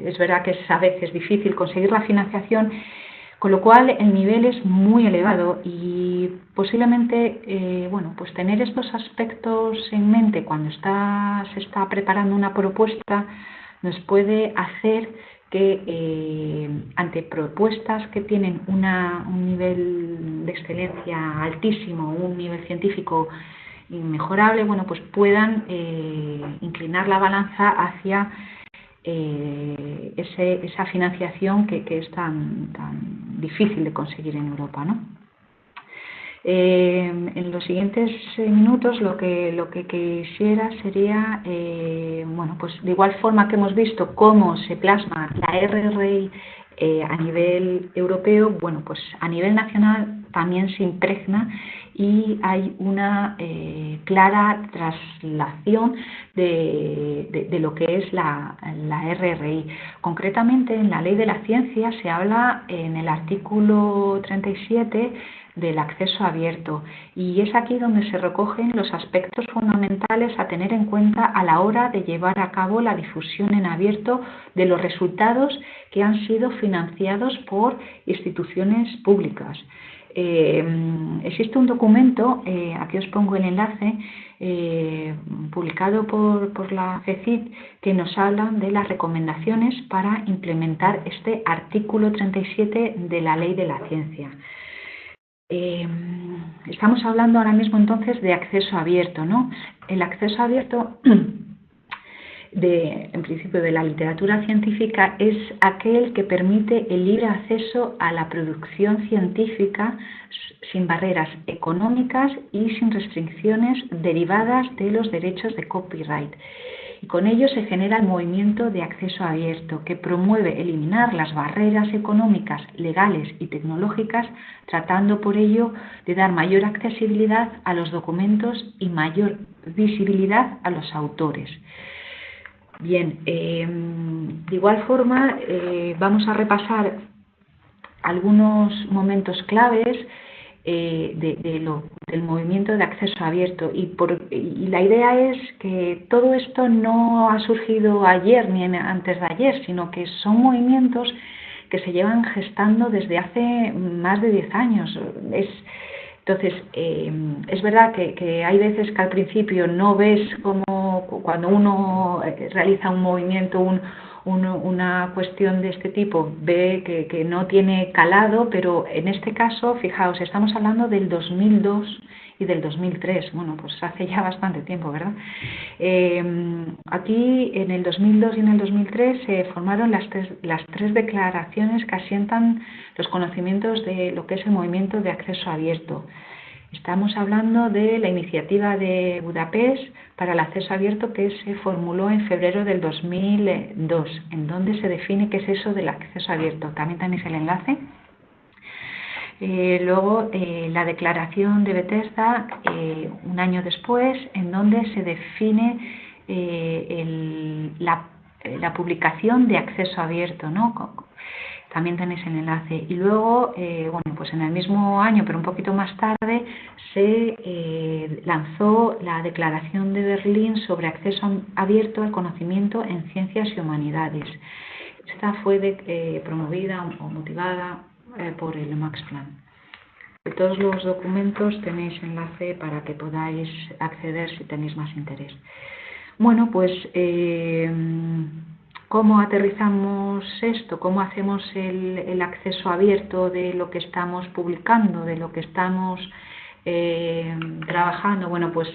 es verdad que es a veces difícil conseguir la financiación, con lo cual el nivel es muy elevado y posiblemente bueno, pues tener estos aspectos en mente cuando se está preparando una propuesta nos puede hacer que ante propuestas que tienen un nivel de excelencia altísimo, un nivel científico inmejorable, bueno, pues puedan inclinar la balanza hacia esa financiación que es tan difícil de conseguir en Europa, ¿no? En los siguientes minutos lo que quisiera sería, bueno, pues de igual forma que hemos visto cómo se plasma la RRI a nivel europeo, bueno, pues a nivel nacional también se impregna y hay una clara traslación de lo que es la RRI. Concretamente, en la Ley de la Ciencia se habla en el artículo 37 del acceso abierto y es aquí donde se recogen los aspectos fundamentales a tener en cuenta a la hora de llevar a cabo la difusión en abierto de los resultados que han sido financiados por instituciones públicas. Existe un documento, aquí os pongo el enlace, publicado por la CECID, que nos habla de las recomendaciones para implementar este artículo 37 de la Ley de la Ciencia. Estamos hablando ahora mismo entonces de acceso abierto, ¿no? El acceso abierto, en principio de la literatura científica, es aquel que permite el libre acceso a la producción científica sin barreras económicas y sin restricciones derivadas de los derechos de copyright. Y con ello se genera el movimiento de acceso abierto, que promueve eliminar las barreras económicas, legales y tecnológicas, tratando por ello de dar mayor accesibilidad a los documentos y mayor visibilidad a los autores. Bien, de igual forma vamos a repasar algunos momentos claves del movimiento de acceso abierto y la idea es que todo esto no ha surgido ayer ni antes de ayer, sino que son movimientos que se llevan gestando desde hace más de 10 años. Entonces, es verdad que hay veces que al principio no ves como cuando uno realiza un movimiento, una cuestión de este tipo, ve que no tiene calado, pero en este caso, fijaos, estamos hablando del 2002 y del 2003, bueno, pues hace ya bastante tiempo, ¿verdad? Aquí en el 2002 y en el 2003 se formaron las tres declaraciones que asientan los conocimientos de lo que es el movimiento de acceso abierto. Estamos hablando de la iniciativa de Budapest para el acceso abierto que se formuló en febrero del 2002, en donde se define qué es eso del acceso abierto. También tenéis el enlace. Luego la declaración de Bethesda un año después, en donde se define la publicación de acceso abierto, ¿no? También tenéis el enlace. Y luego, bueno, pues en el mismo año, pero un poquito más tarde, se lanzó la Declaración de Berlín sobre acceso abierto al conocimiento en ciencias y humanidades. Esta fue promovida o motivada por el Max Planck. De todos los documentos tenéis enlace para que podáis acceder si tenéis más interés. Bueno, pues ¿cómo aterrizamos esto? ¿Cómo hacemos el acceso abierto de lo que estamos publicando, de lo que estamos trabajando? Bueno, pues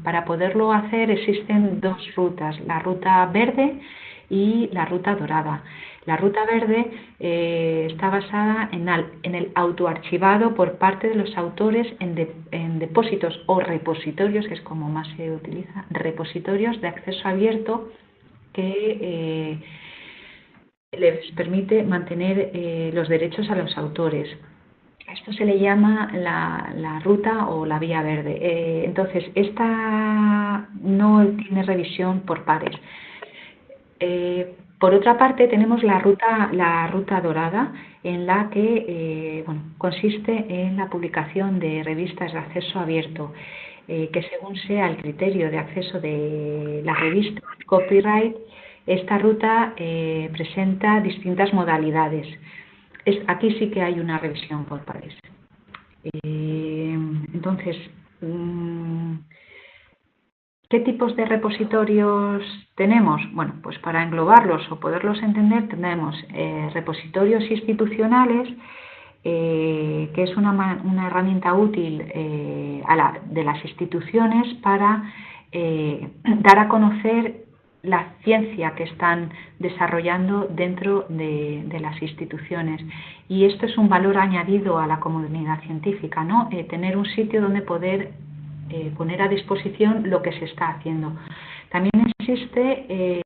para poderlo hacer existen dos rutas, la ruta verde y la ruta dorada. La ruta verde está basada en el autoarchivado por parte de los autores en depósitos o repositorios, que es como más se utiliza, repositorios de acceso abierto que les permite mantener los derechos a los autores. Esto se le llama la ruta o la vía verde. Entonces, esta no tiene revisión por pares. Por otra parte, tenemos la ruta dorada, en la que bueno, consiste en la publicación de revistas de acceso abierto, que según sea el criterio de acceso de la revista copyright, esta ruta presenta distintas modalidades. Aquí sí que hay una revisión por pares. Entonces, ¿qué tipos de repositorios tenemos? Bueno, pues para englobarlos o poderlos entender tenemos repositorios institucionales, que es una herramienta útil de las instituciones para dar a conocer la ciencia que están desarrollando dentro de las instituciones. Y esto es un valor añadido a la comunidad científica, ¿no? Tener un sitio donde poder poner a disposición lo que se está haciendo. También existe,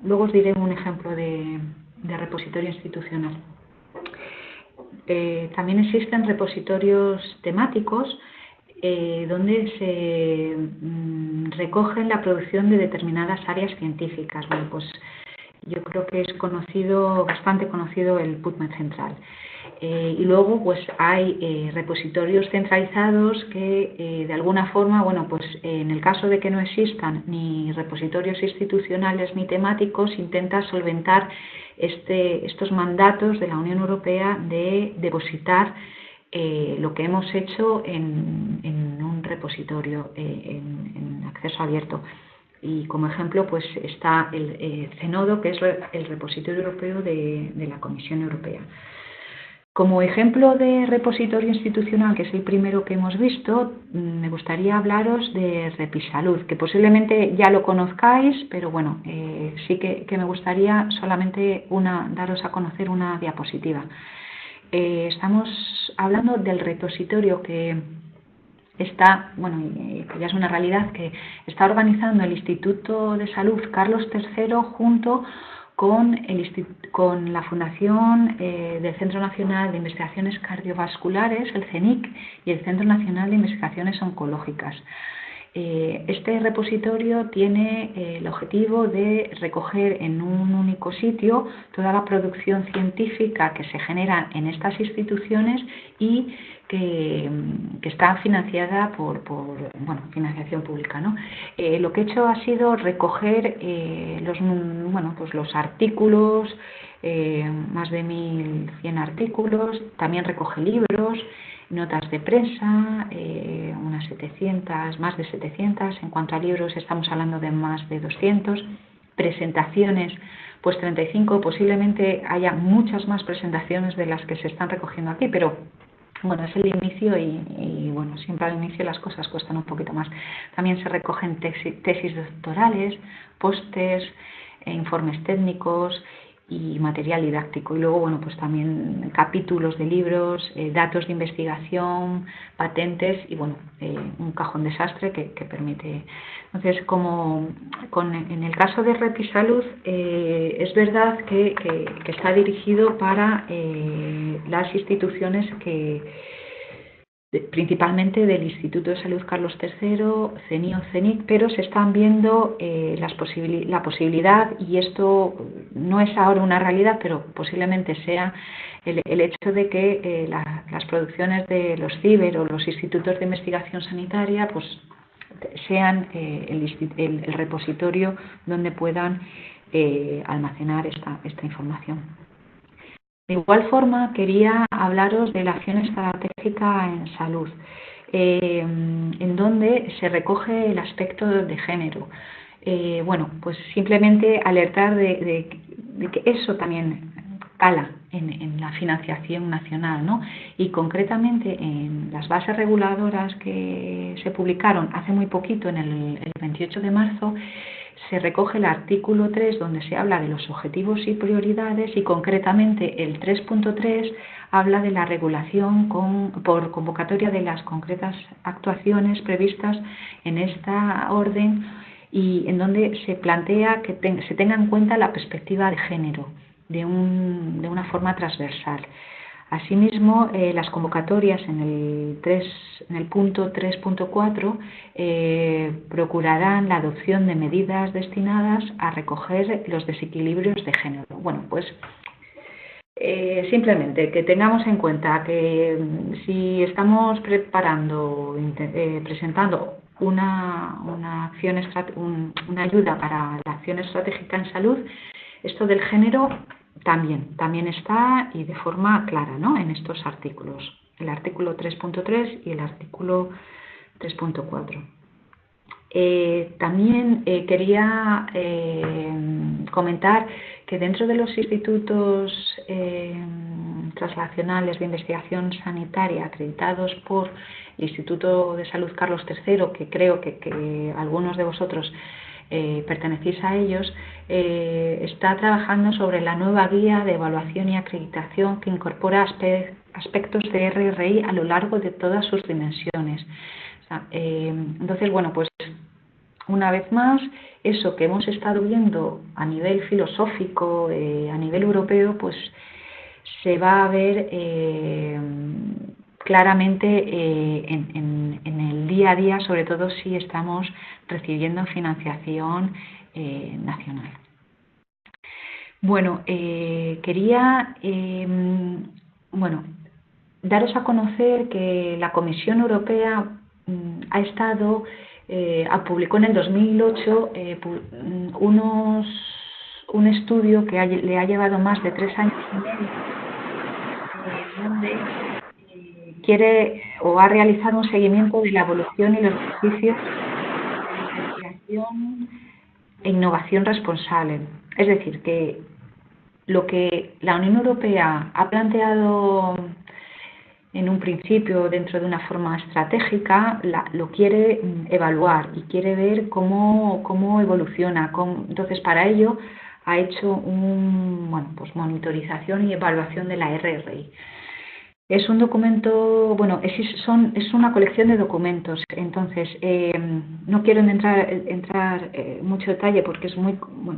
luego os diré un ejemplo de repositorio institucional. También existen repositorios temáticos donde se recogen la producción de determinadas áreas científicas. Bueno, pues yo creo que es bastante conocido el PubMed Central. Y luego pues hay repositorios centralizados que de alguna forma, bueno, pues en el caso de que no existan ni repositorios institucionales ni temáticos, intenta solventar estos mandatos de la Unión Europea de depositar lo que hemos hecho en un repositorio en acceso abierto. Y como ejemplo pues está el CENODO, que es el repositorio europeo de la Comisión Europea. Como ejemplo de repositorio institucional, que es el primero que hemos visto, me gustaría hablaros de Repisalud, que posiblemente ya lo conozcáis, pero bueno, sí que me gustaría solamente daros a conocer una diapositiva. Estamos hablando del repositorio que está, bueno, que ya es una realidad, que está organizando el Instituto de Salud Carlos III junto con la Fundación del Centro Nacional de Investigaciones Cardiovasculares, el CENIC, y el Centro Nacional de Investigaciones Oncológicas. Este repositorio tiene el objetivo de recoger en un único sitio toda la producción científica que se genera en estas instituciones y que está financiada por financiación pública, ¿no? Lo que he hecho ha sido recoger los artículos, más de 1.100 artículos, también recoge libros, notas de prensa, más de 700, en cuanto a libros estamos hablando de más de 200, presentaciones, pues 35, posiblemente haya muchas más presentaciones de las que se están recogiendo aquí, pero bueno, es el inicio y bueno, siempre al inicio las cosas cuestan un poquito más. También se recogen tesis doctorales, pósters, informes técnicos y material didáctico. Y luego, bueno, pues también capítulos de libros, datos de investigación, patentes y, bueno, un cajón desastre que permite. Entonces, en el caso de RepiSalud, es verdad que está dirigido para las instituciones principalmente del Instituto de Salud Carlos III, CENIO, CENIC, pero se están viendo la posibilidad, y esto no es ahora una realidad, pero posiblemente sea el hecho de que las producciones de los CIBER o los institutos de investigación sanitaria pues sean el repositorio donde puedan almacenar esta información. De igual forma, quería hablaros de la acción estratégica en salud, en donde se recoge el aspecto de género. Bueno, pues simplemente alertar de que eso también cala en la financiación nacional, ¿no? Y concretamente en las bases reguladoras que se publicaron hace muy poquito, el 28 de marzo, se recoge el artículo 3, donde se habla de los objetivos y prioridades, y concretamente el 3.3 habla de la regulación por convocatoria de las concretas actuaciones previstas en esta orden, y en donde se plantea que se tenga en cuenta la perspectiva de género de una forma transversal. Asimismo, las convocatorias en el punto 3.4 procurarán la adopción de medidas destinadas a recoger los desequilibrios de género. Bueno, pues simplemente que tengamos en cuenta que si estamos presentando una ayuda para la acción estratégica en salud, esto del género también está, y de forma clara, ¿no?, en estos artículos, el artículo 3.3 y el artículo 3.4. También quería comentar que dentro de los institutos translacionales de investigación sanitaria acreditados por el Instituto de Salud Carlos III, que creo que algunos de vosotros pertenecéis a ellos, está trabajando sobre la nueva guía de evaluación y acreditación que incorpora aspectos de RRI a lo largo de todas sus dimensiones. Entonces, bueno, pues una vez más, eso que hemos estado viendo a nivel filosófico, a nivel europeo, pues se va a ver claramente en el día a día, sobre todo si estamos recibiendo financiación nacional. Bueno, quería daros a conocer que la Comisión Europea publicó en el 2008 un estudio que le ha llevado más de 3 años y medio, donde quiere o ha realizado un seguimiento de la evolución y los beneficios de investigación e innovación responsable. Es decir, que lo que la Unión Europea ha planteado en un principio dentro de una forma estratégica, lo quiere evaluar y quiere ver cómo evoluciona. Entonces, para ello ha hecho monitorización y evaluación de la RRI. Es un documento, es una colección de documentos, entonces no quiero entrar en mucho detalle porque es muy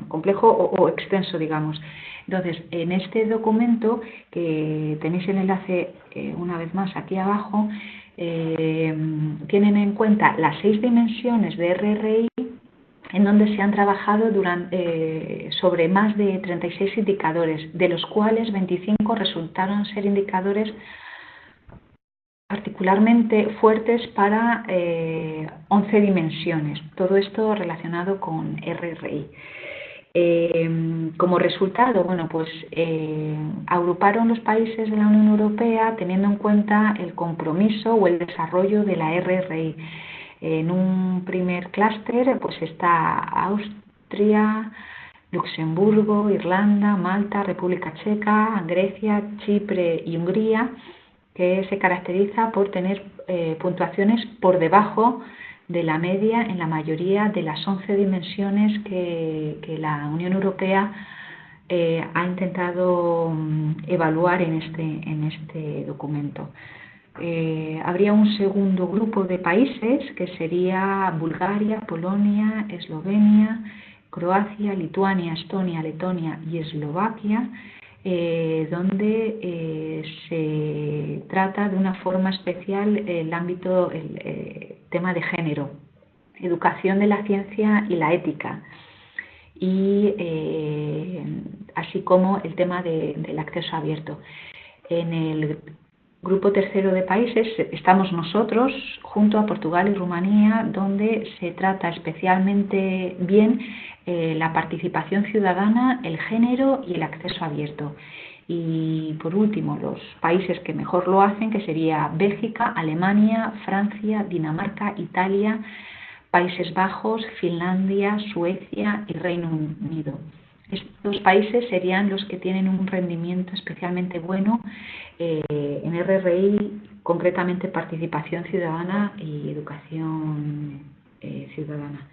complejo o extenso, digamos. Entonces, en este documento, que tenéis el enlace una vez más aquí abajo, tienen en cuenta las 6 dimensiones de RRI, en donde se han trabajado sobre más de 36 indicadores, de los cuales 25 resultaron ser indicadores particularmente fuertes para 11 dimensiones, todo esto relacionado con RRI. Como resultado, agruparon los países de la Unión Europea teniendo en cuenta el compromiso o el desarrollo de la RRI. En un primer clúster está Austria, Luxemburgo, Irlanda, Malta, República Checa, Grecia, Chipre y Hungría, que se caracteriza por tener puntuaciones por debajo de la media en la mayoría de las 11 dimensiones que la Unión Europea ha intentado evaluar en este documento. Habría un segundo grupo de países que sería Bulgaria, Polonia, Eslovenia, Croacia, Lituania, Estonia, Letonia y Eslovaquia, donde se trata de una forma especial el tema de género, educación de la ciencia y la ética, y así como el tema del acceso abierto. En el grupo tercero de países estamos nosotros, junto a Portugal y Rumanía, donde se trata especialmente bien la participación ciudadana, el género y el acceso abierto. Y por último, los países que mejor lo hacen, que sería Bélgica, Alemania, Francia, Dinamarca, Italia, Países Bajos, Finlandia, Suecia y Reino Unido. Estos países serían los que tienen un rendimiento especialmente bueno en RRI, concretamente participación ciudadana y educación ciudadana.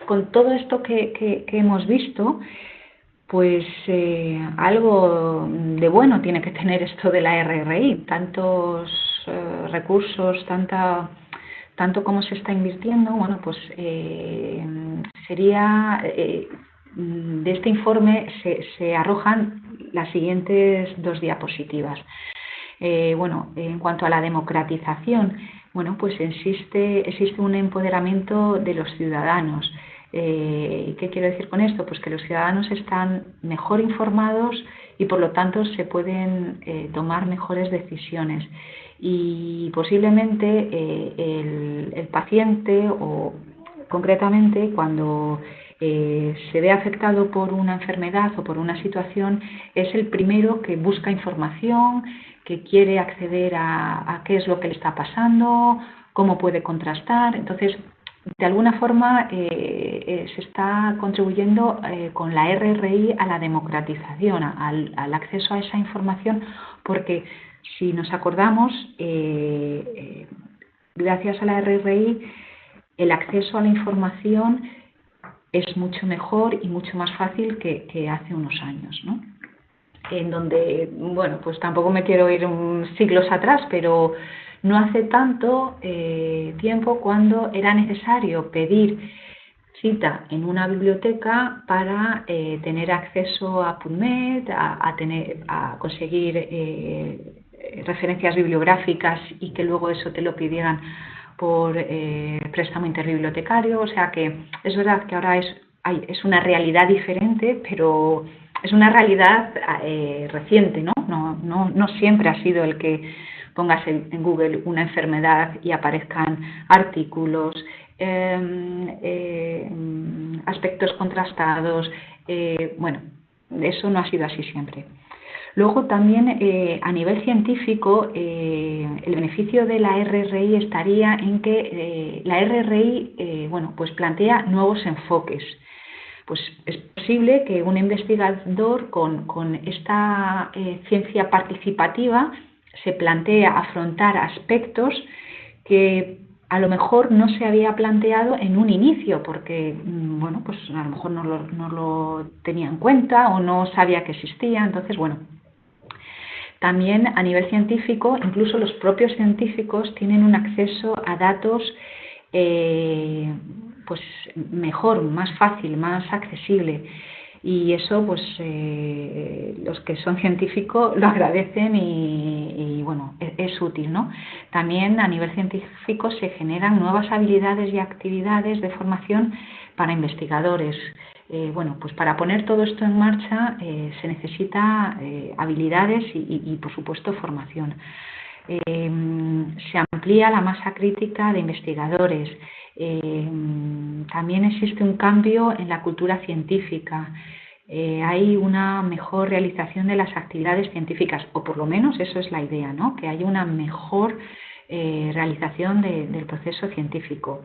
Con todo esto que hemos visto, pues algo de bueno tiene que tener esto de la RRI, tantos recursos, tanto como se está invirtiendo. Bueno, pues sería, de este informe se arrojan las siguientes dos diapositivas. Bueno, en cuanto a la democratización, bueno, pues existe un empoderamiento de los ciudadanos. ¿Qué quiero decir con esto? Pues que los ciudadanos están mejor informados y por lo tanto se pueden tomar mejores decisiones, y posiblemente el paciente, o concretamente cuando se ve afectado por una enfermedad o por una situación, es el primero que busca información, que quiere acceder a qué es lo que le está pasando, cómo puede contrastar. Entonces, de alguna forma se está contribuyendo con la RRI a la democratización, al acceso a esa información, porque si nos acordamos, gracias a la RRI el acceso a la información es mucho mejor y mucho más fácil que hace unos años, ¿no? En donde, bueno, pues tampoco me quiero ir siglos atrás, pero no hace tanto tiempo cuando era necesario pedir cita en una biblioteca para tener acceso a PubMed, a conseguir referencias bibliográficas y que luego eso te lo pidieran por préstamo interbibliotecario. O sea que es verdad que ahora es una realidad diferente, pero es una realidad reciente, ¿no? No siempre ha sido el que pongas en Google una enfermedad y aparezcan artículos, aspectos contrastados. Bueno, eso no ha sido así siempre. Luego también a nivel científico, el beneficio de la RRI estaría en que la RRI bueno, pues plantea nuevos enfoques. Pues es posible que un investigador con esta ciencia participativa se plantee afrontar aspectos que a lo mejor no se había planteado en un inicio, porque bueno, pues a lo mejor no lo tenía en cuenta o no sabía que existía. Entonces, bueno, también a nivel científico, incluso los propios científicos tienen un acceso a datos pues mejor, más fácil, más accesible, y eso pues los que son científicos lo agradecen y bueno, es útil, ¿no? También a nivel científico se generan nuevas habilidades y actividades de formación para investigadores. Bueno, pues para poner todo esto en marcha se necesita habilidades y por supuesto formación. Se amplía la masa crítica de investigadores. También existe un cambio en la cultura científica. Hay una mejor realización de las actividades científicas, o por lo menos eso es la idea, ¿no? Que hay una mejor realización del proceso científico.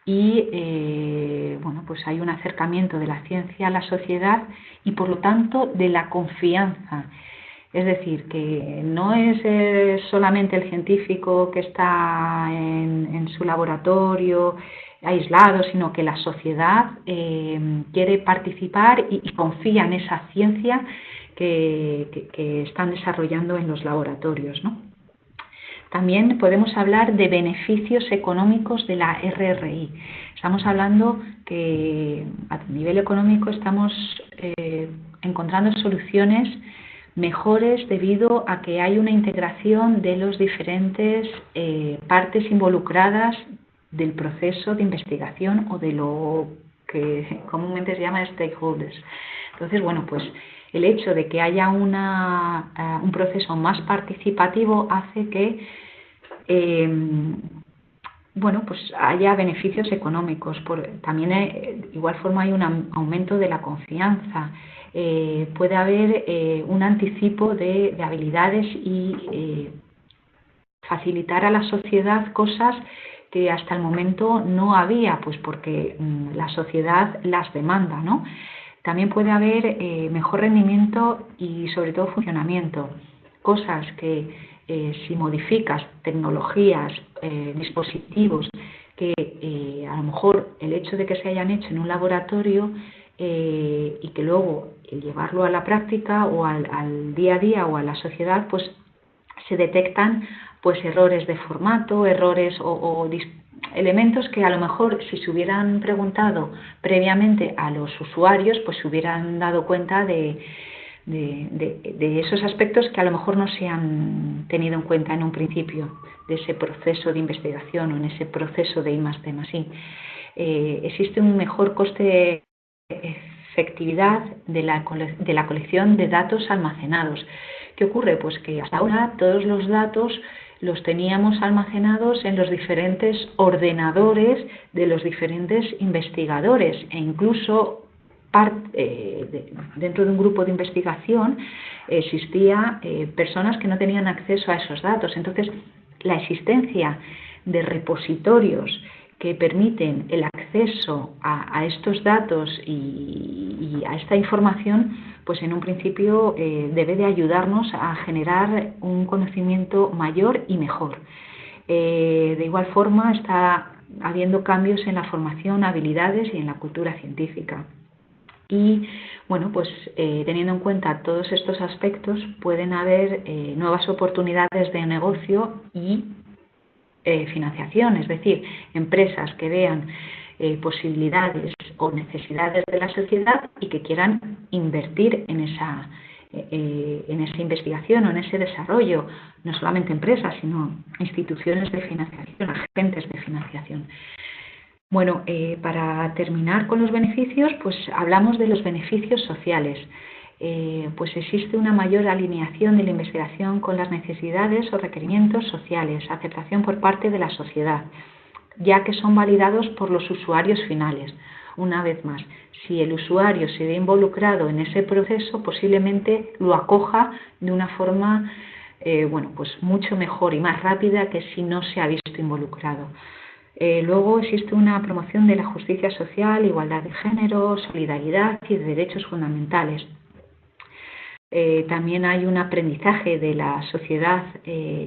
Y bueno, pues hay un acercamiento de la ciencia a la sociedad y por lo tanto de la confianza. Es decir, que no es solamente el científico que está en su laboratorio aislado, sino que la sociedad quiere participar y confía en esa ciencia que están desarrollando en los laboratorios, ¿no? También podemos hablar de beneficios económicos de la RRI. Estamos hablando que a nivel económico estamos encontrando soluciones mejores debido a que hay una integración de las diferentes partes involucradas del proceso de investigación o de lo que comúnmente se llama stakeholders. Entonces, bueno, pues el hecho de que haya un proceso más participativo hace que bueno, pues haya beneficios económicos. También, de igual forma, hay un aumento de la confianza. Puede haber un anticipo de habilidades y facilitar a la sociedad cosas que hasta el momento no había, pues porque la sociedad las demanda, ¿no? También puede haber mejor rendimiento y sobre todo funcionamiento, cosas que si modificas tecnologías, dispositivos que a lo mejor el hecho de que se hayan hecho en un laboratorio y que luego el llevarlo a la práctica o al día a día o a la sociedad, pues se detectan pues errores de formato, errores o elementos que a lo mejor si se hubieran preguntado previamente a los usuarios, pues se hubieran dado cuenta de esos aspectos que a lo mejor no se han tenido en cuenta en un principio de ese proceso de investigación o en ese proceso de I+D+I. Existe un mejor coste efectividad de la colección de datos almacenados. ¿Qué ocurre? Pues que hasta ahora todos los datos los teníamos almacenados en los diferentes ordenadores de los diferentes investigadores e incluso dentro de un grupo de investigación existía personas que no tenían acceso a esos datos. Entonces, la existencia de repositorios que permiten el acceso a estos datos y a esta información, pues en un principio debe de ayudarnos a generar un conocimiento mayor y mejor. De igual forma, está habiendo cambios en la formación, habilidades y en la cultura científica. Y bueno, pues teniendo en cuenta todos estos aspectos, pueden haber nuevas oportunidades de negocio y financiación, es decir, empresas que vean posibilidades o necesidades de la sociedad y que quieran invertir en esa investigación o en ese desarrollo, no solamente empresas, sino instituciones de financiación, agentes de financiación. Bueno, para terminar con los beneficios, pues hablamos de los beneficios sociales. Pues existe una mayor alineación de la investigación con las necesidades o requerimientos sociales, aceptación por parte de la sociedad, ya que son validados por los usuarios finales. Una vez más, si el usuario se ve involucrado en ese proceso, posiblemente lo acoja de una forma bueno, pues mucho mejor y más rápida que si no se ha visto involucrado. Luego existe una promoción de la justicia social, igualdad de género, solidaridad y de derechos fundamentales. También hay un aprendizaje de la sociedad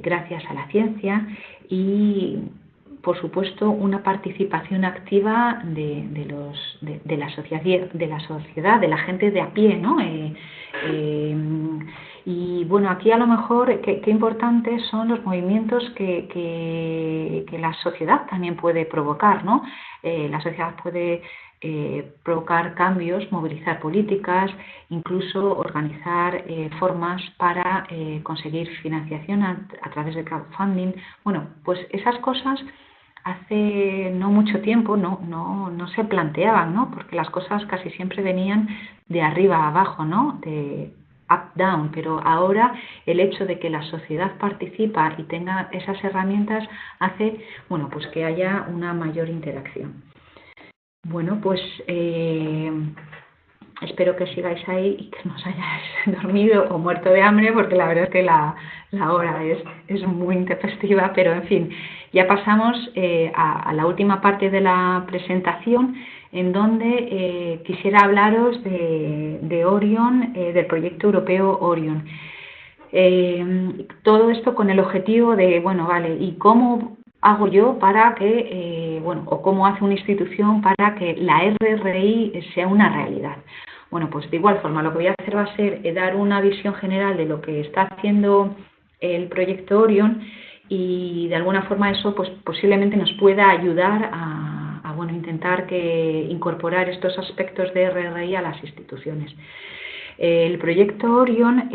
gracias a la ciencia y, por supuesto, una participación activa de la sociedad, de la gente de a pie, ¿no? Y bueno, aquí a lo mejor qué importantes son los movimientos que la sociedad también puede provocar, ¿no? La sociedad puede provocar cambios, movilizar políticas, incluso organizar formas para conseguir financiación a través de crowdfunding. Bueno, pues esas cosas hace no mucho tiempo no se planteaban, ¿no? Porque las cosas casi siempre venían de arriba a abajo, ¿no? De up-down, pero ahora el hecho de que la sociedad participa y tenga esas herramientas hace, bueno, pues que haya una mayor interacción. Bueno, pues espero que sigáis ahí y que no os hayáis dormido o muerto de hambre, porque la verdad es que la hora es muy intempestiva, pero en fin, ya pasamos a la última parte de la presentación, en donde quisiera hablaros de Orion, del proyecto europeo Orion. Todo esto con el objetivo de, bueno, vale, ¿y cómo hago yo para que, bueno, o cómo hace una institución para que la RRI sea una realidad? Bueno, pues de igual forma lo que voy a hacer va a ser dar una visión general de lo que está haciendo el proyecto Orion y de alguna forma eso pues posiblemente nos pueda ayudar a bueno, intentar incorporar estos aspectos de RRI a las instituciones. El proyecto Orion,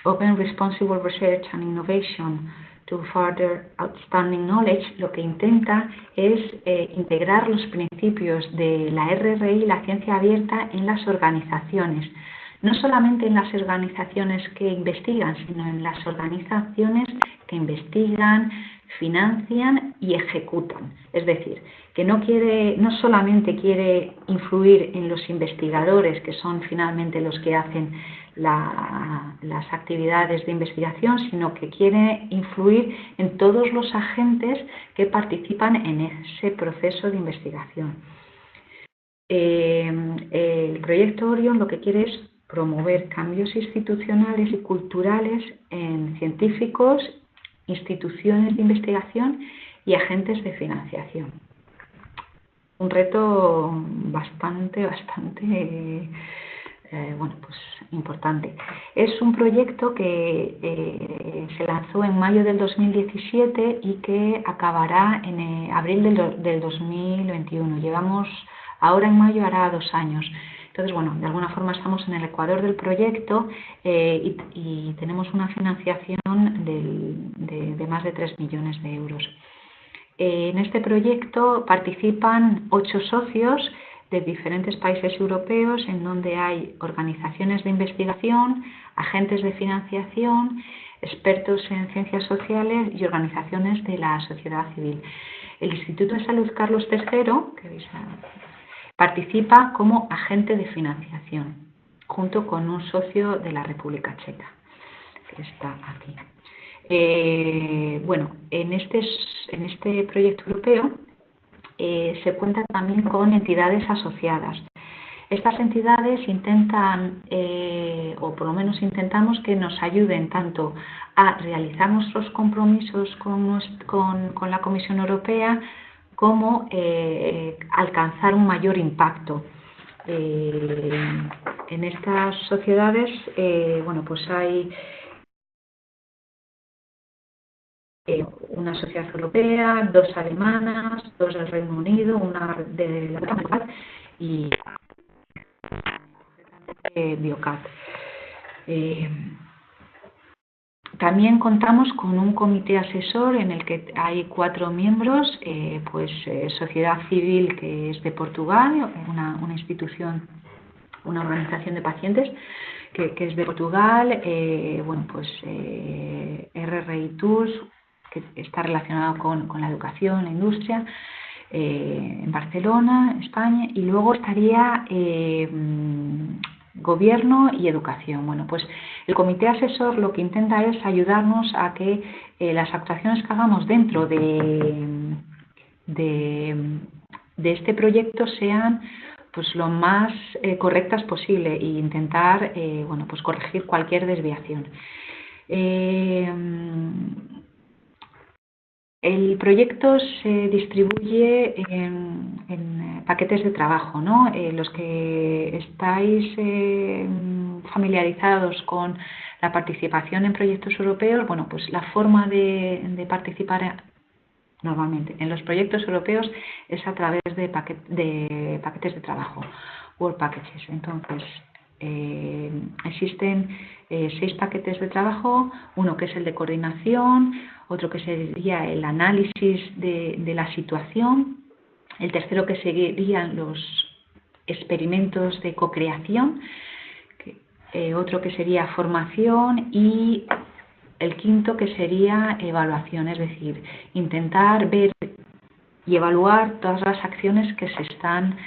Open Responsible Research and Innovation to Further Outstanding Knowledge, lo que intenta es integrar los principios de la RRI, la ciencia abierta, en las organizaciones. No solamente en las organizaciones que investigan, sino en las organizaciones que investigan, financian y ejecutan. Es decir, que no solamente quiere influir en los investigadores, que son finalmente los que hacen las actividades de investigación, sino que quiere influir en todos los agentes que participan en ese proceso de investigación. El proyecto Orion lo que quiere es promover cambios institucionales y culturales en científicos, instituciones de investigación y agentes de financiación. Un reto bastante bueno, pues importante. Es un proyecto que se lanzó en mayo del 2017 y que acabará en abril del 2021. Llevamos, ahora en mayo hará 2 años. Entonces, bueno, de alguna forma estamos en el ecuador del proyecto y tenemos una financiación de más de 3 millones de euros. En este proyecto participan 8 socios de diferentes países europeos, en donde hay organizaciones de investigación, agentes de financiación, expertos en ciencias sociales y organizaciones de la sociedad civil. El Instituto de Salud Carlos III, participa como agente de financiación, junto con un socio de la República Checa, que está aquí. Bueno, en este proyecto europeo se cuenta también con entidades asociadas. Estas entidades intentan, o por lo menos intentamos, que nos ayuden tanto a realizar nuestros compromisos con la Comisión Europea como alcanzar un mayor impacto. En estas sociedades, bueno, pues hay una sociedad europea, 2 alemanas, 2 del Reino Unido, una de la Canadá y Biocat. También contamos con un comité asesor en el que hay 4 miembros, sociedad civil, que es de Portugal, una institución, una organización de pacientes que es de Portugal, bueno, pues RRI Tours, que está relacionado con la educación, la industria, en Barcelona, España, y luego estaría gobierno y educación. Bueno, pues el comité asesor lo que intenta es ayudarnos a que las actuaciones que hagamos dentro de este proyecto sean pues lo más correctas posible e intentar bueno, pues corregir cualquier desviación. El proyecto se distribuye en paquetes de trabajo, ¿no? Los que estáis familiarizados con la participación en proyectos europeos, bueno, pues la forma de participar normalmente en los proyectos europeos es a través de paquetes de trabajo, work packages. Entonces, existen 6 paquetes de trabajo, uno que es el de coordinación, otro que sería el análisis de la situación, el tercero que serían los experimentos de cocreación, otro que sería formación y el quinto que sería evaluación, es decir, intentar ver y evaluar todas las acciones que se están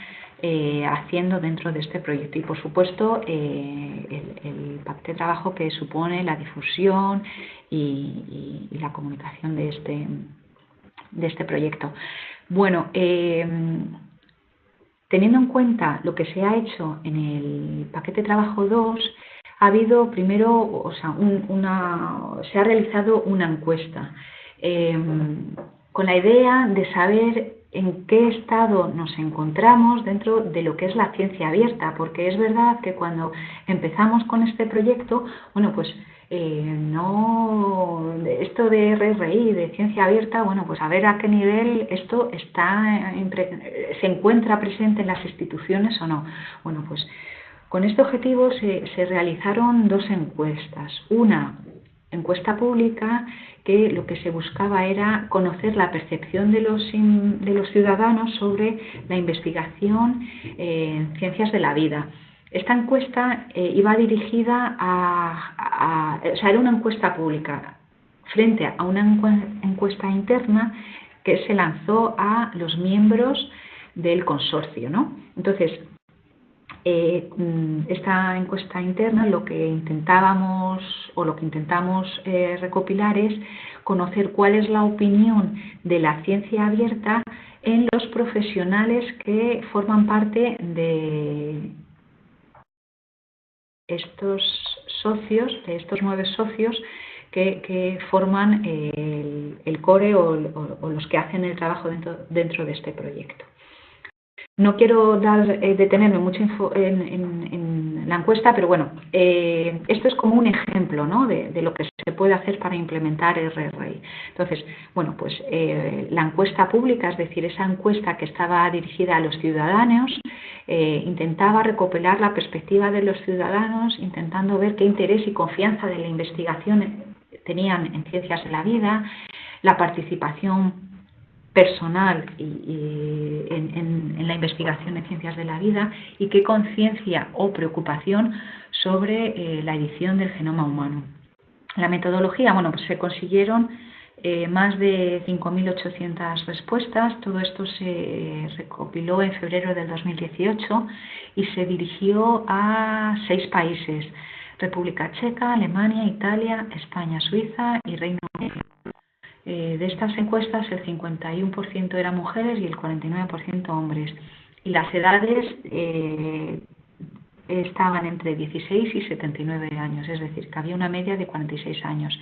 haciendo dentro de este proyecto y, por supuesto, el paquete de trabajo que supone la difusión y la comunicación de este proyecto. Bueno, teniendo en cuenta lo que se ha hecho en el paquete de trabajo 2, Ha habido primero, o sea, se ha realizado una encuesta con la idea de saber en qué estado nos encontramos dentro de lo que es la ciencia abierta, porque es verdad que cuando empezamos con este proyecto, bueno, pues no, esto de RRI, de ciencia abierta, bueno, pues a ver a qué nivel esto se encuentra presente en las instituciones o no. Bueno, pues con este objetivo se realizaron dos encuestas. Una encuesta pública que lo que se buscaba era conocer la percepción de los ciudadanos sobre la investigación en ciencias de la vida. Esta encuesta iba dirigida o sea, era una encuesta pública frente a una encuesta interna que se lanzó a los miembros del consorcio, ¿no? Entonces, esta encuesta interna lo que intentamos recopilar es conocer cuál es la opinión de la ciencia abierta en los profesionales que forman parte de estos socios, de estos 9 socios que forman el core o los que hacen el trabajo dentro de este proyecto. No quiero detenerme mucho en la encuesta, pero bueno, esto es como un ejemplo, ¿no?, de lo que se puede hacer para implementar RRI. Entonces, bueno, pues la encuesta pública, es decir, esa encuesta que estaba dirigida a los ciudadanos, intentaba recopilar la perspectiva de los ciudadanos, intentando ver qué interés y confianza de la investigación tenían en ciencias de la vida, la participación personal en la investigación en ciencias de la vida y qué conciencia o preocupación sobre la edición del genoma humano. La metodología, bueno, pues se consiguieron más de 5.800 respuestas. Todo esto se recopiló en febrero del 2018 y se dirigió a 6 países: República Checa, Alemania, Italia, España, Suiza y Reino Unido. De estas encuestas el 51% eran mujeres y el 49% hombres, y las edades estaban entre 16 y 79 años, es decir, que había una media de 46 años.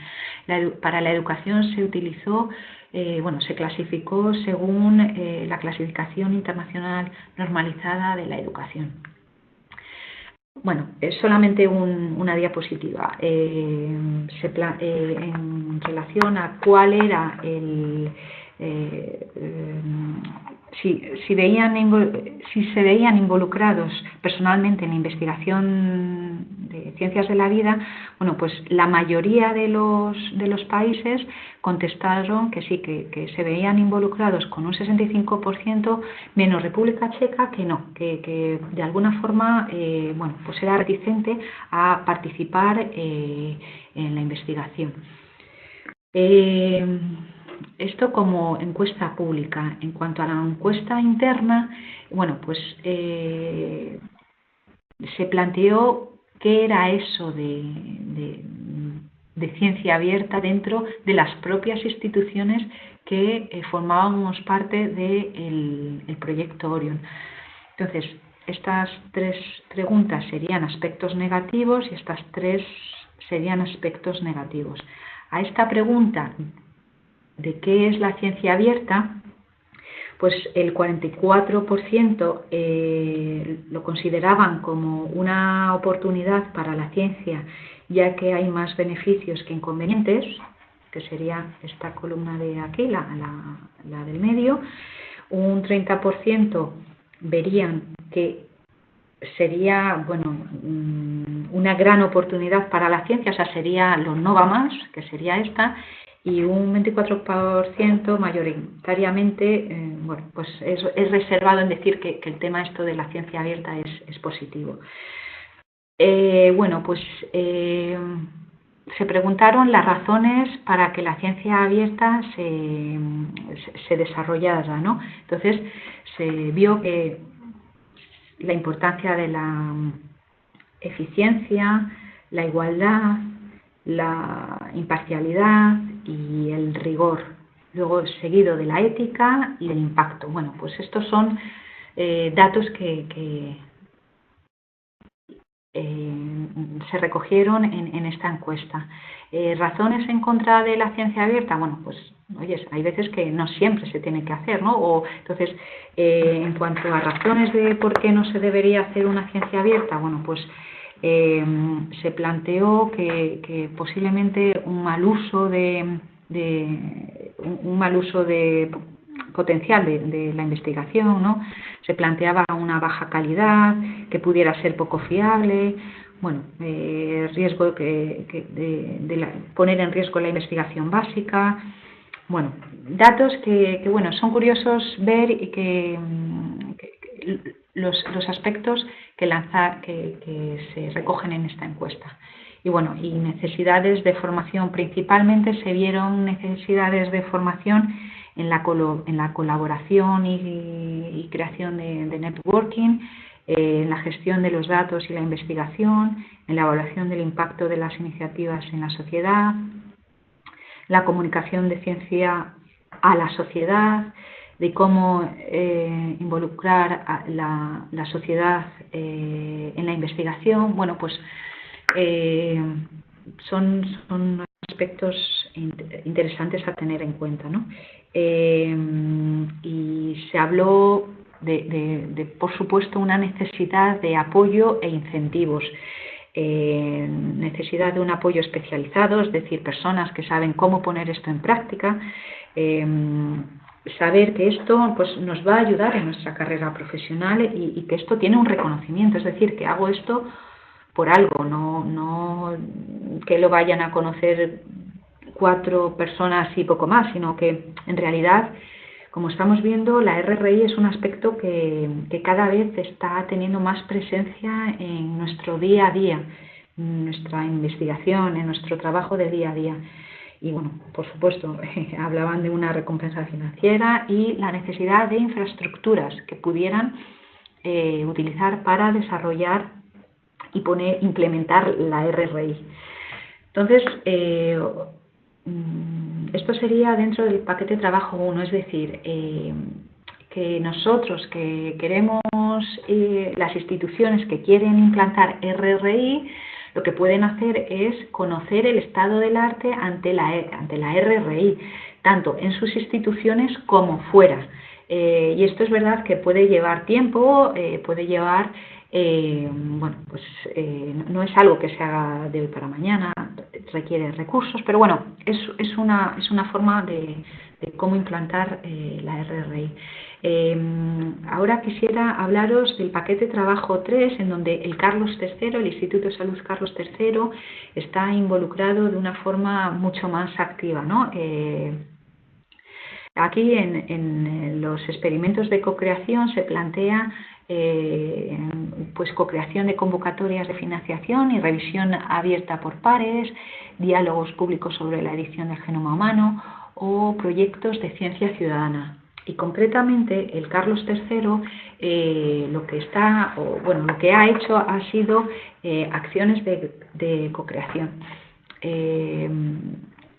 Para la educación se utilizó, se clasificó según la clasificación internacional normalizada de la educación. Bueno, es solamente una diapositiva en relación a cuál era si se veían involucrados personalmente en la investigación de ciencias de la vida. Bueno, pues la mayoría de los países contestaron que sí, que se veían involucrados con un 65%, menos República Checa, que no, que de alguna forma pues era reticente a participar en la investigación. Esto como encuesta pública. En cuanto a la encuesta interna, bueno, pues se planteó qué era eso de ciencia abierta dentro de las propias instituciones que formábamos parte del proyecto Orion. Entonces, estas 3 preguntas serían aspectos negativos y estas 3 serían aspectos negativos. A esta pregunta de qué es la ciencia abierta, pues el 44% lo consideraban como una oportunidad para la ciencia, ya que hay más beneficios que inconvenientes, que sería esta columna de aquí, la del medio. Un 30% verían que sería una gran oportunidad para la ciencia, o sea, sería lo no va más, que sería esta, y un 24% mayoritariamente pues es reservado en decir que el tema esto de la ciencia abierta es positivo. Se preguntaron las razones para que la ciencia abierta se desarrollara, ¿no? Entonces se vio que la importancia de la eficiencia, la igualdad, la imparcialidad y el rigor, luego seguido de la ética y el impacto. Bueno, pues estos son datos que se recogieron en esta encuesta. ¿Razones en contra de la ciencia abierta? Bueno, pues oye, hay veces que no siempre se tiene que hacer, ¿no? Entonces, en cuanto a razones de por qué no se debería hacer una ciencia abierta, bueno, pues se planteó que posiblemente un mal uso potencial de la investigación, ¿no? Se planteaba una baja calidad, que pudiera ser poco fiable, bueno, riesgo poner en riesgo la investigación básica. Bueno, datos que bueno, son curiosos ver y que los aspectos que se recogen en esta encuesta. Y bueno, y necesidades de formación, principalmente se vieron necesidades de formación en la colaboración y creación de networking, en la gestión de los datos y la investigación, en la evaluación del impacto de las iniciativas en la sociedad, la comunicación de ciencia a la sociedad, de cómo involucrar a la sociedad en la investigación. Bueno, pues son aspectos interesantes a tener en cuenta, ¿no? Y se habló por supuesto, una necesidad de apoyo e incentivos. Necesidad de un apoyo especializado, es decir, personas que saben cómo poner esto en práctica, saber que esto pues, nos va a ayudar en nuestra carrera profesional y que esto tiene un reconocimiento, es decir, que hago esto por algo, no que lo vayan a conocer 4 personas y poco más, sino que en realidad, como estamos viendo, la RRI es un aspecto que cada vez está teniendo más presencia en nuestro día a día, en nuestra investigación, en nuestro trabajo de día a día. Y bueno, por supuesto, hablaban de una recompensa financiera y la necesidad de infraestructuras que pudieran utilizar para desarrollar y implementar la RRI. Entonces, esto sería dentro del paquete de trabajo 1, es decir, que nosotros que queremos, las instituciones que quieren implantar RRI, lo que pueden hacer es conocer el estado del arte ante la RRI, tanto en sus instituciones como fuera. Y esto es verdad que puede llevar tiempo, puede llevar, bueno, pues no es algo que se haga de hoy para mañana, requiere recursos, pero bueno, es una forma de cómo implantar la RRI. Ahora quisiera hablaros del paquete de trabajo 3, en donde el Carlos III, el Instituto de Salud Carlos III, está involucrado de una forma mucho más activa, ¿no? Aquí en los experimentos de cocreación se plantea pues cocreación de convocatorias de financiación y revisión abierta por pares, diálogos públicos sobre la edición del genoma humano o proyectos de ciencia ciudadana. Y concretamente el Carlos III lo que ha hecho ha sido acciones de cocreación.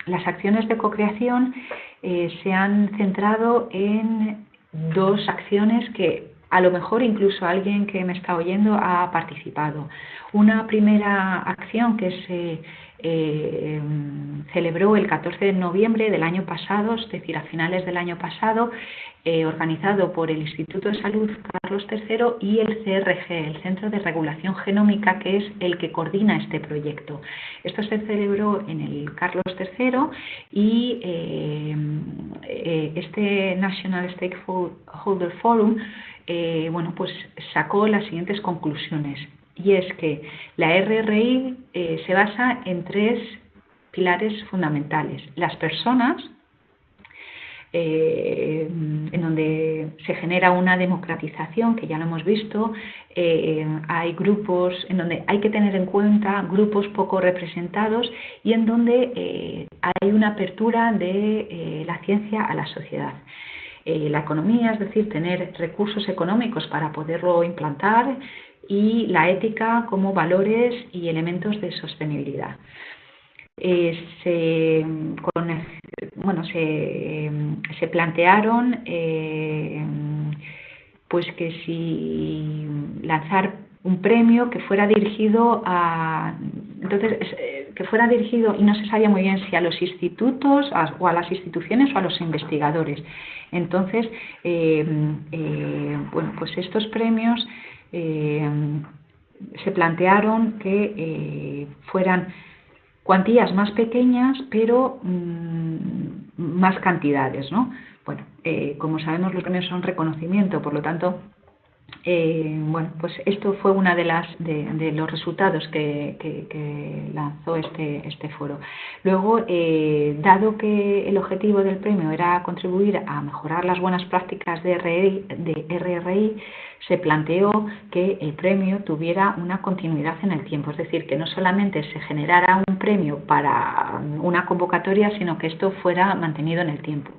Las acciones de cocreación se han centrado en 2 acciones que a lo mejor incluso alguien que me está oyendo ha participado. Una primera acción que se celebró el 14 de noviembre del año pasado, es decir, a finales del año pasado, organizado por el Instituto de Salud Carlos III y el CRG, el Centro de Regulación Genómica, que es el que coordina este proyecto. Esto se celebró en el Carlos III y este National Stakeholder Forum bueno, pues sacó las siguientes conclusiones, y es que la RRI se basa en 3 pilares fundamentales: las personas, en donde se genera una democratización, que ya lo hemos visto, hay grupos en donde hay que tener en cuenta grupos poco representados y en donde hay una apertura de la ciencia a la sociedad. La economía, es decir, tener recursos económicos para poderlo implantar, y la ética como valores y elementos de sostenibilidad. Se plantearon pues que si lanzar un premio que fuera dirigido que fuera dirigido, y no se sabía muy bien si a los institutos o a las instituciones o a los investigadores. Entonces, bueno, pues estos premios se plantearon que fueran cuantías más pequeñas, pero más cantidades, ¿no? Bueno, como sabemos, los premios son reconocimiento, por lo tanto, bueno, pues esto fue una de los resultados que lanzó este foro. Luego, dado que el objetivo del premio era contribuir a mejorar las buenas prácticas de RRI, se planteó que el premio tuviera una continuidad en el tiempo, es decir, que no solamente se generara un premio para una convocatoria, sino que esto fuera mantenido en el tiempo.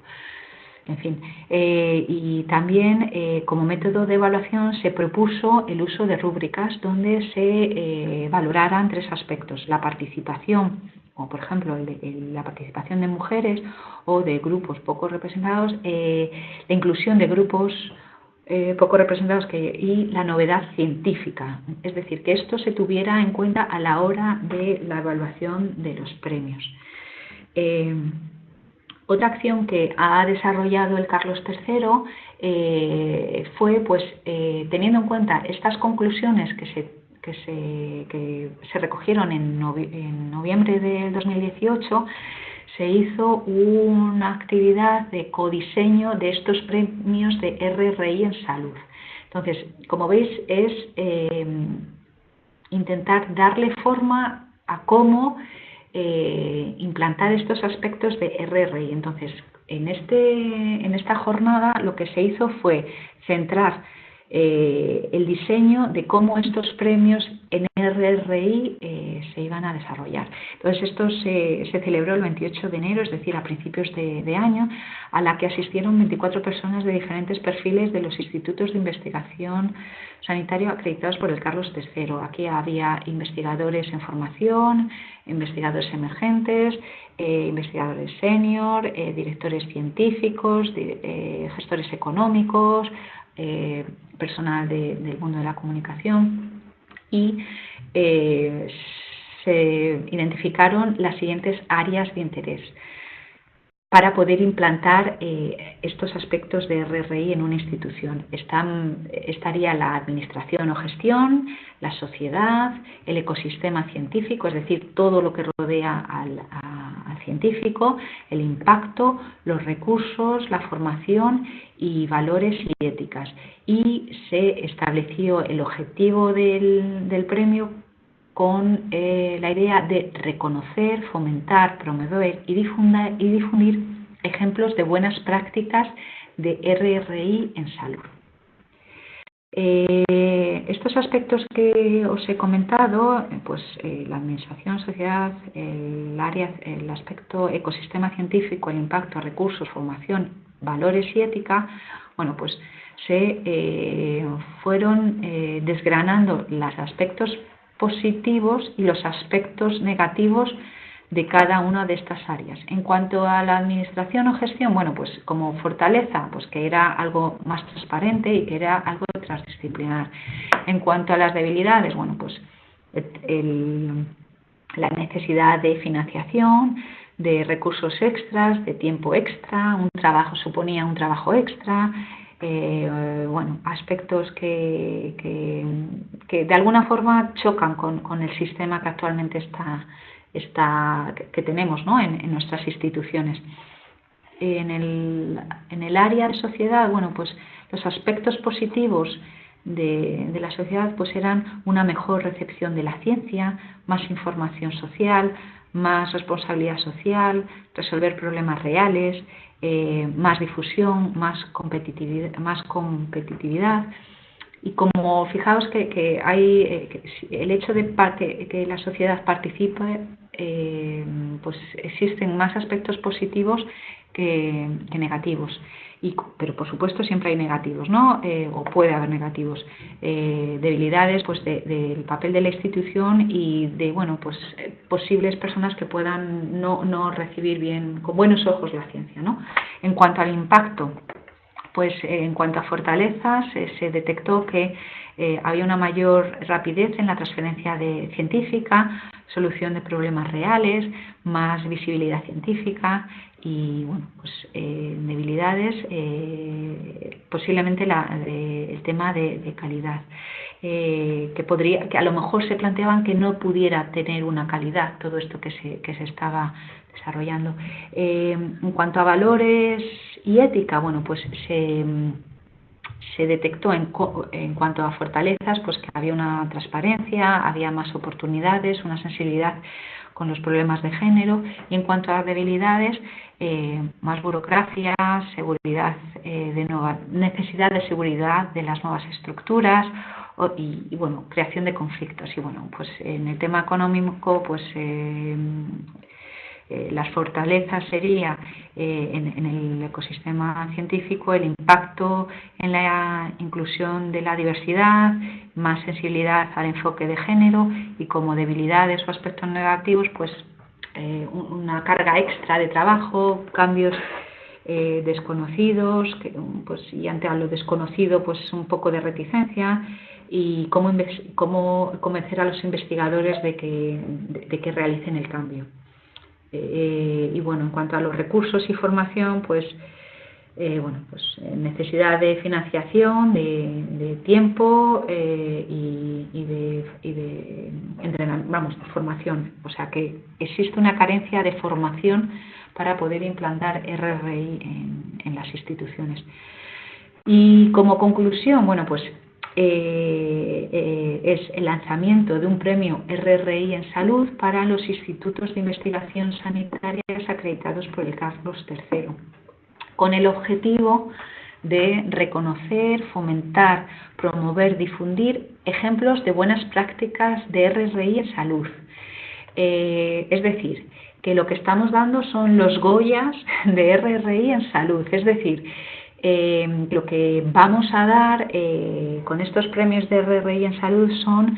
En fin, y también como método de evaluación se propuso el uso de rúbricas donde se valoraran 3 aspectos: la participación, como por ejemplo la participación de mujeres o de grupos poco representados, la inclusión de grupos poco representados y la novedad científica, es decir, que esto se tuviera en cuenta a la hora de la evaluación de los premios. Otra acción que ha desarrollado el Carlos III fue, pues, teniendo en cuenta estas conclusiones que se recogieron en noviembre del 2018, se hizo una actividad de codiseño de estos premios de RRI en salud. Entonces, como veis, es intentar darle forma a cómo implantar estos aspectos de RRI. Entonces, en esta jornada lo que se hizo fue centrar el diseño de cómo estos premios en RRI se iban a desarrollar. Entonces, esto se celebró el 28 de enero, es decir, a principios de año, a la que asistieron 24 personas de diferentes perfiles de los institutos de investigación sanitario acreditados por el Carlos III. Aquí había investigadores en formación, investigadores emergentes, investigadores senior, directores científicos, gestores económicos, personal del mundo de la comunicación, y se identificaron las siguientes áreas de interés para poder implantar estos aspectos de RRI en una institución. Estaría la administración o gestión, la sociedad, el ecosistema científico, es decir, todo lo que rodea al científico, el impacto, los recursos, la formación y valores y éticas. Y se estableció el objetivo del premio con la idea de reconocer, fomentar, promover y difundir ejemplos de buenas prácticas de RRI en salud. Estos aspectos que os he comentado, pues la administración, sociedad, el aspecto ecosistema científico, el impacto, recursos, formación, valores y ética, bueno, pues se fueron desgranando los aspectos positivos y los aspectos negativos de cada una de estas áreas. En cuanto a la administración o gestión, bueno, pues como fortaleza, pues que era algo más transparente y que era algo transdisciplinar. En cuanto a las debilidades, bueno, pues la necesidad de financiación, de recursos extras, de tiempo extra, suponía un trabajo extra, bueno, aspectos que de alguna forma chocan con el sistema que actualmente que tenemos, ¿no?, en nuestras instituciones. En el área de sociedad, bueno, pues los aspectos positivos de la sociedad pues eran una mejor recepción de la ciencia, más información social, más responsabilidad social, resolver problemas reales, más difusión, más competitividad. Y como fijaos que hay el hecho de que la sociedad participe, pues existen más aspectos positivos que negativos. Pero por supuesto siempre hay negativos, ¿no? O puede haber negativos, debilidades pues del papel de la institución y de, bueno, pues posibles personas que puedan no recibir bien, con buenos ojos, la ciencia, ¿no? En cuanto al impacto, pues en cuanto a fortalezas, se detectó que había una mayor rapidez en la transferencia científica, solución de problemas reales, más visibilidad científica y bueno, pues debilidades, posiblemente el tema de calidad. Que a lo mejor se planteaban que no pudiera tener una calidad todo esto que se estaba desarrollando. En cuanto a valores y ética, bueno, pues se detectó en cuanto a fortalezas, pues que había una transparencia, había más oportunidades, una sensibilidad con los problemas de género, y en cuanto a debilidades, más burocracia, seguridad necesidad de seguridad de las nuevas estructuras y bueno, creación de conflictos. Y bueno, pues en el tema económico, pues las fortalezas sería en el ecosistema científico el impacto en la inclusión de la diversidad, más sensibilidad al enfoque de género, y como debilidades o aspectos negativos, pues una carga extra de trabajo, cambios desconocidos, pues, y ante lo desconocido pues un poco de reticencia, y cómo convencer a los investigadores de que realicen el cambio. Y bueno, en cuanto a los recursos y formación, pues necesidad de financiación, de tiempo y de entrenamiento, de formación. O sea que existe una carencia de formación para poder implantar RRI en las instituciones. Y como conclusión, bueno, pues es el lanzamiento de un premio RRI en salud para los institutos de investigación sanitarias acreditados por el Carlos III, con el objetivo de reconocer, fomentar, promover, difundir ejemplos de buenas prácticas de RRI en salud. Es decir, que lo que estamos dando son los Goyas de RRI en salud, es decir, lo que vamos a dar con estos premios de RRI en salud son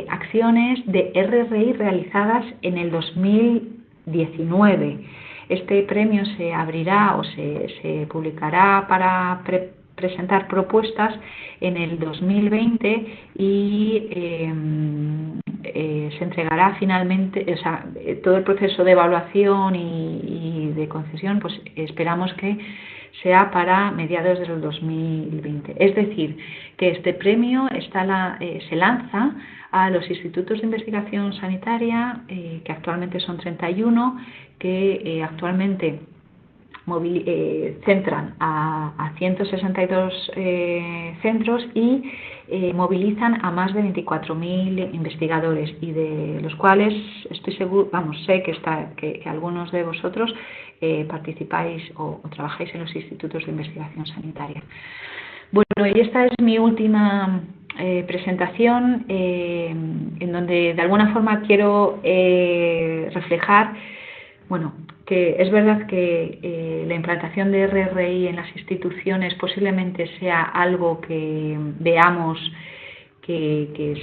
acciones de RRI realizadas en el 2019. Este premio se abrirá o se publicará para presentar propuestas en el 2020 y se entregará finalmente, o sea, todo el proceso de evaluación y de concesión, pues esperamos que sea para mediados del 2020. Es decir, que este premio se lanza a los institutos de investigación sanitaria, que actualmente son 31, que actualmente centran a 162 centros y movilizan a más de 24.000 investigadores, y de los cuales estoy seguro, sé que algunos de vosotros participáis o trabajáis en los institutos de investigación sanitaria. Bueno, y esta es mi última presentación, en donde de alguna forma quiero reflejar, bueno, que es verdad que la implantación de RRI en las instituciones posiblemente sea algo que veamos que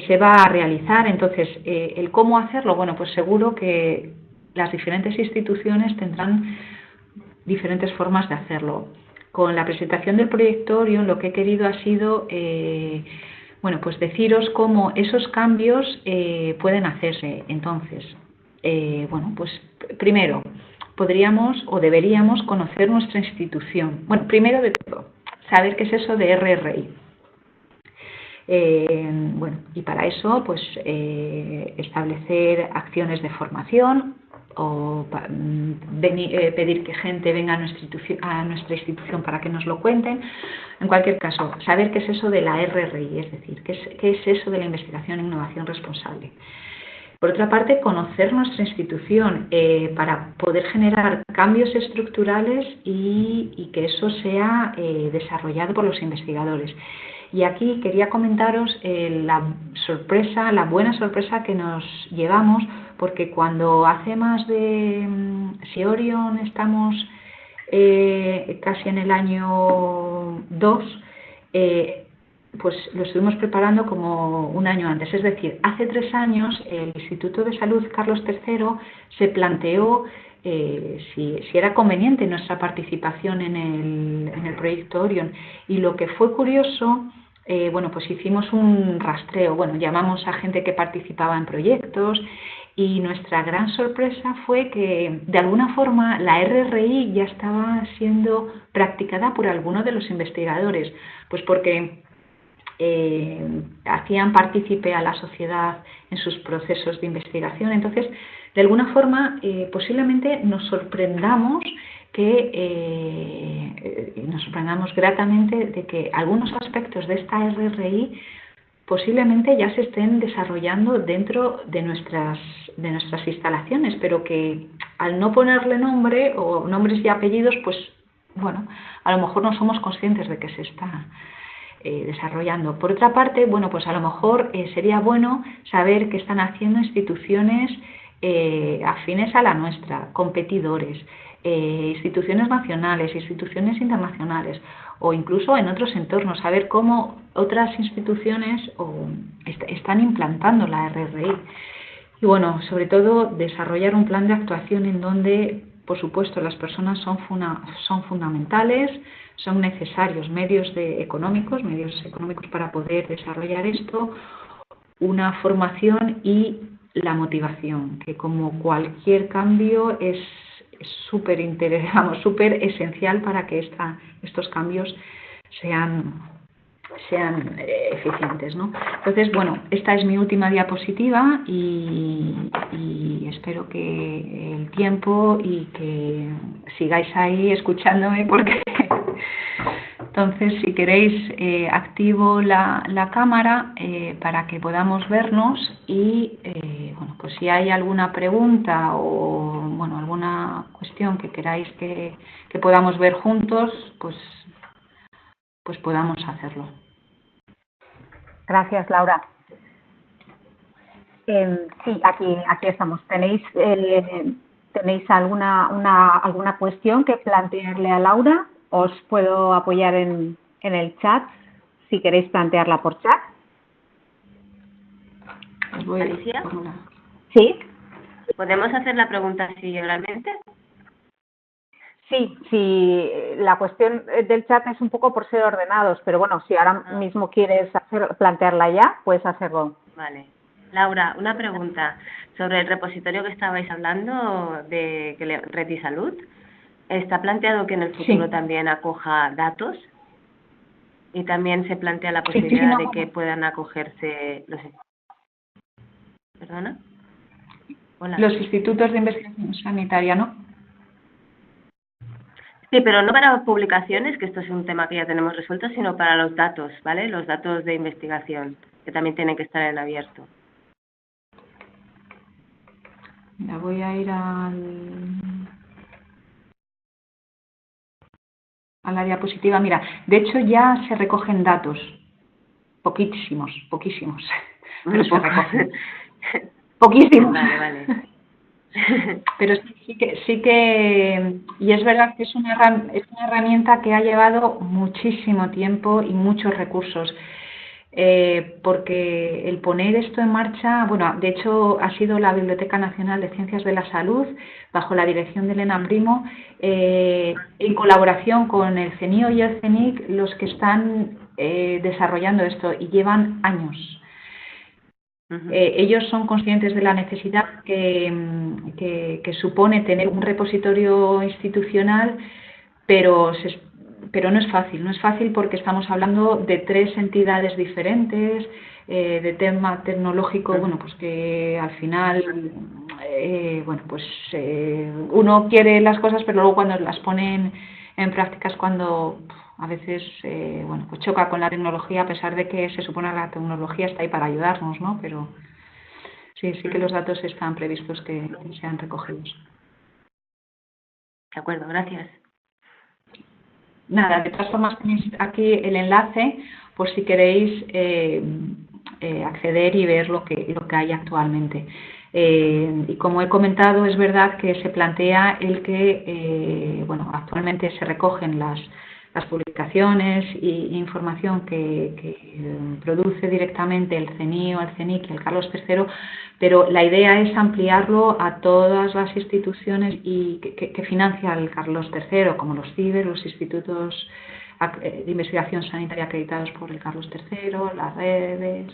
se va a realizar. Entonces, el cómo hacerlo, bueno, pues seguro que las diferentes instituciones tendrán diferentes formas de hacerlo. Con la presentación del proyecto Orion, lo que he querido ha sido bueno, pues deciros cómo esos cambios pueden hacerse. Entonces, bueno, pues primero podríamos o deberíamos conocer nuestra institución. Bueno, primero de todo, saber qué es eso de RRI. Bueno, y para eso, pues establecer acciones de formación o pedir que gente venga a nuestra institución para que nos lo cuenten. En cualquier caso, saber qué es eso de la RRI, es decir, qué es eso de la investigación e innovación responsable. Por otra parte, conocer nuestra institución para poder generar cambios estructurales y que eso sea desarrollado por los investigadores. Y aquí quería comentaros la buena sorpresa que nos llevamos, porque cuando hace más de, si Orion estamos casi en el año 2, pues lo estuvimos preparando como un año antes. Es decir, hace 3 años el Instituto de Salud Carlos III se planteó si era conveniente nuestra participación en el proyecto Orion. Y lo que fue curioso bueno, pues hicimos un rastreo, bueno, llamamos a gente que participaba en proyectos y nuestra gran sorpresa fue que de alguna forma la RRI ya estaba siendo practicada por algunos de los investigadores, pues porque hacían partícipe a la sociedad en sus procesos de investigación. Entonces, de alguna forma, posiblemente nos sorprendamos nos sorprendamos gratamente de que algunos aspectos de esta RRI posiblemente ya se estén desarrollando dentro de nuestras instalaciones, pero que al no ponerle nombre o nombres y apellidos, pues bueno, a lo mejor no somos conscientes de que se está desarrollando. Por otra parte, bueno, pues a lo mejor sería bueno saber qué están haciendo instituciones afines a la nuestra, competidores, instituciones nacionales, instituciones internacionales o incluso en otros entornos, saber cómo otras instituciones están implantando la RRI. Y bueno, sobre todo desarrollar un plan de actuación en donde, por supuesto, las personas son fundamentales, son necesarios medios económicos para poder desarrollar esto, una formación y la motivación, que como cualquier cambio es súper esencial para que estos cambios sean eficientes, ¿no? Entonces, bueno, esta es mi última diapositiva y espero que el tiempo y que sigáis ahí escuchándome porque entonces, si queréis, activo la cámara para que podamos vernos y, bueno, pues si hay alguna pregunta o, bueno, alguna cuestión que queráis que podamos ver juntos, pues podamos hacerlo. Gracias, Laura. Sí, aquí estamos. ¿Tenéis alguna cuestión que plantearle a Laura? Os puedo apoyar en el chat, si queréis plantearla por chat. Alicia, ¿Sí? ¿podemos hacer la pregunta así oralmente? Sí, la cuestión del chat es un poco por ser ordenados, pero bueno, si ahora mismo quieres plantearla ya, puedes hacerlo. Vale. Laura, una pregunta sobre el repositorio que estabais hablando de RetiSalud. ¿Está planteado que en el futuro también acoja datos? Y también se plantea la posibilidad de que puedan acogerse los... ¿Perdona? Hola. Los institutos de investigación sanitaria, ¿no? Sí, pero no para publicaciones, que esto es un tema que ya tenemos resuelto, sino para los datos, ¿vale? Los datos de investigación, que también tienen que estar en abierto. Mira, voy a ir a la diapositiva. Mira, de hecho ya se recogen datos, poquísimos, pero se recogen. Poquísimos. Vale. Pero sí que, y es verdad que es una herramienta que ha llevado muchísimo tiempo y muchos recursos, porque el poner esto en marcha, bueno, de hecho ha sido la Biblioteca Nacional de Ciencias de la Salud, bajo la dirección de Elena Primo, en colaboración con el CENIO y el CENIC, los que están desarrollando esto y llevan años. Ellos son conscientes de la necesidad que supone tener un repositorio institucional, pero no es fácil porque estamos hablando de 3 entidades diferentes, de tema tecnológico, bueno, pues que al final, bueno, pues uno quiere las cosas, pero luego cuando las ponen en práctica es cuando a veces, bueno, pues choca con la tecnología, a pesar de que se supone que la tecnología está ahí para ayudarnos, ¿no? Pero sí que los datos están previstos que sean recogidos. De acuerdo, gracias. Nada, de todas formas tenéis aquí el enlace por si queréis acceder y ver lo que hay actualmente. Y como he comentado, es verdad que se plantea el que, bueno, actualmente se recogen las publicaciones e información que produce directamente el CENIO, el CENIC y el Carlos III, pero la idea es ampliarlo a todas las instituciones que financia el Carlos III, como los CIBER, los institutos de investigación sanitaria acreditados por el Carlos III, las redes.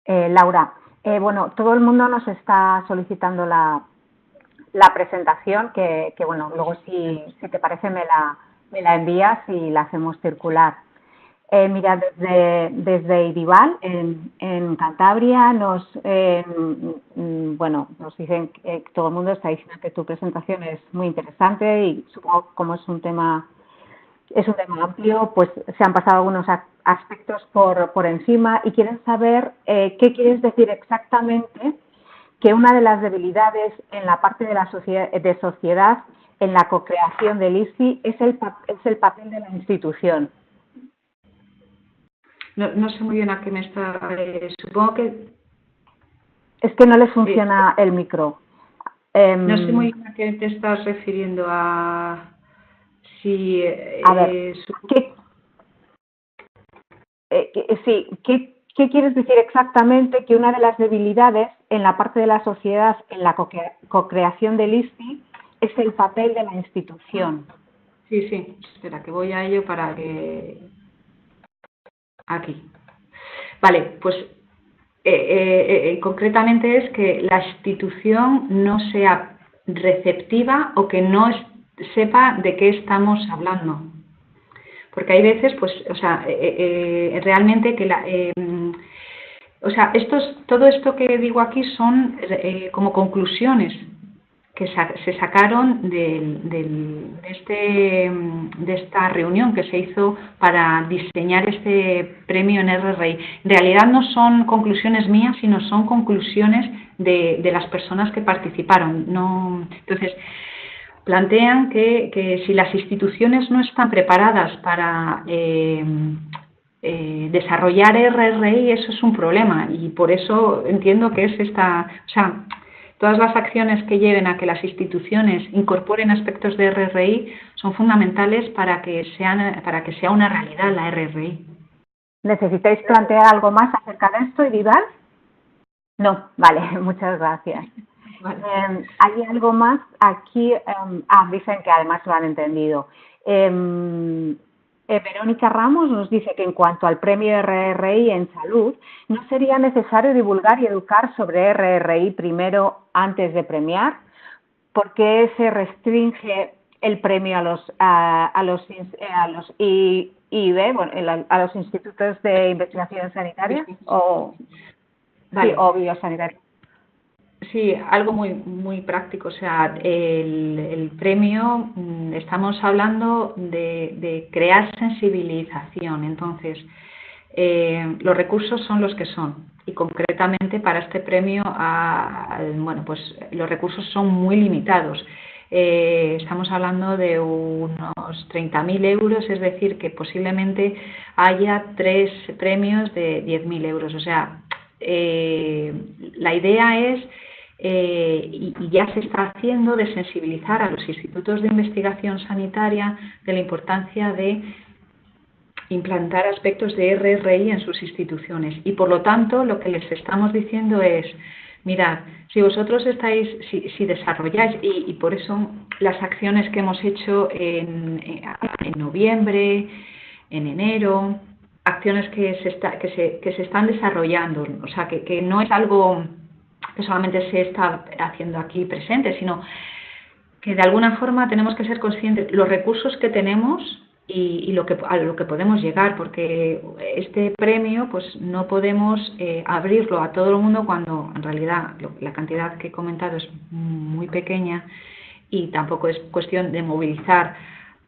Laura, bueno, todo el mundo nos está solicitando la presentación, que bueno, luego si te parece me la envías y la hacemos circular. Mira, desde Irival, en Cantabria, nos dicen que todo el mundo está diciendo que tu presentación es muy interesante y supongo como es un tema amplio, pues se han pasado algunos aspectos por encima y quieren saber qué quieres decir exactamente que una de las debilidades en la parte de la sociedad en la co-creación del ISI es el papel de la institución. No sé muy bien a qué me está... supongo que... Es que no les funciona el micro. No sé muy bien a qué te estás refiriendo a... Si, a ver, ¿qué quieres decir exactamente que una de las debilidades en la parte de la sociedad en la co-creación del ISTI es el papel de la institución? Sí, espera, que voy a ello para que... Aquí. Vale, pues concretamente es que la institución no sea receptiva o que no sepa de qué estamos hablando. Porque hay veces, pues, o sea, realmente que todo esto que digo aquí son como conclusiones que se sacaron de esta reunión que se hizo para diseñar este premio en RRI. En realidad no son conclusiones mías, sino son conclusiones de las personas que participaron. Entonces, plantean que si las instituciones no están preparadas para desarrollar RRI, eso es un problema, y por eso entiendo que es todas las acciones que lleven a que las instituciones incorporen aspectos de RRI son fundamentales para que sea una realidad la RRI. ¿Necesitáis plantear algo más acerca de esto, Irival? No, vale, muchas gracias. Vale. Hay algo más aquí, dicen que además lo han entendido. Verónica Ramos nos dice que en cuanto al premio RRI en salud, ¿no sería necesario divulgar y educar sobre RRI primero antes de premiar? ¿Por qué se restringe el premio a los IIB, a los institutos de investigación sanitaria o biosanitaria? Sí, algo muy práctico. O sea, el premio, estamos hablando de crear sensibilización. Entonces, los recursos son los que son. Y concretamente para este premio, pues los recursos son muy limitados. Estamos hablando de unos 30.000 euros, es decir, que posiblemente haya 3 premios de 10.000 euros. O sea, la idea es... y ya se está haciendo de sensibilizar a los institutos de investigación sanitaria de la importancia de implantar aspectos de RRI en sus instituciones, y por lo tanto lo que les estamos diciendo es: mirad, si vosotros si desarrolláis, y por eso las acciones que hemos hecho en noviembre, en enero, acciones que se están desarrollando, o sea que no es algo que solamente se está haciendo aquí presente, sino que de alguna forma tenemos que ser conscientes los recursos que tenemos y a lo que podemos llegar, porque este premio pues no podemos abrirlo a todo el mundo cuando en realidad la cantidad que he comentado es muy pequeña, y tampoco es cuestión de movilizar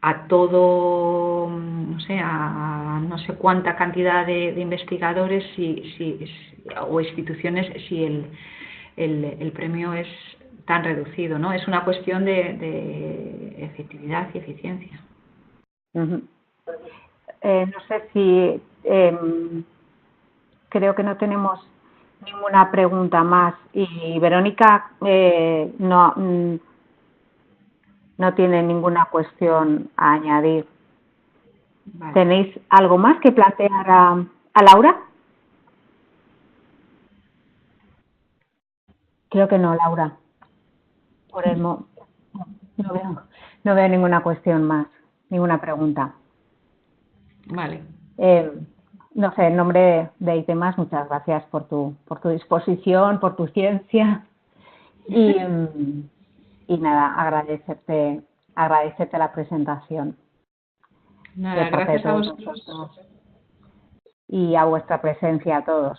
a todo, a no sé cuánta cantidad de investigadores o instituciones si el premio es tan reducido, ¿no? Es una cuestión de efectividad y eficiencia. No sé si creo que no tenemos ninguna pregunta más, y Verónica no tiene ninguna cuestión a añadir. Vale. ¿Tenéis algo más que plantear a Laura? Creo que no, Laura. Por el no veo ninguna cuestión más, ninguna pregunta. Vale. No sé, en nombre de IT+, muchas gracias por tu disposición, por tu ciencia y nada, agradecerte la presentación. Nada, De parte de gracias a todos vosotros. nosotros y a vuestra presencia a todos.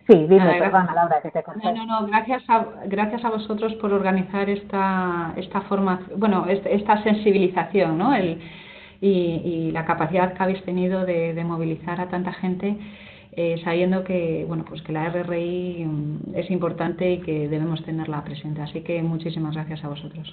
Sí, dime, perdona, Laura, que te corté. No, gracias a vosotros por organizar esta formación, bueno, esta sensibilización, ¿no? Y la capacidad que habéis tenido de movilizar a tanta gente, sabiendo que, bueno, pues que la RRI es importante y que debemos tenerla presente. Así que muchísimas gracias a vosotros.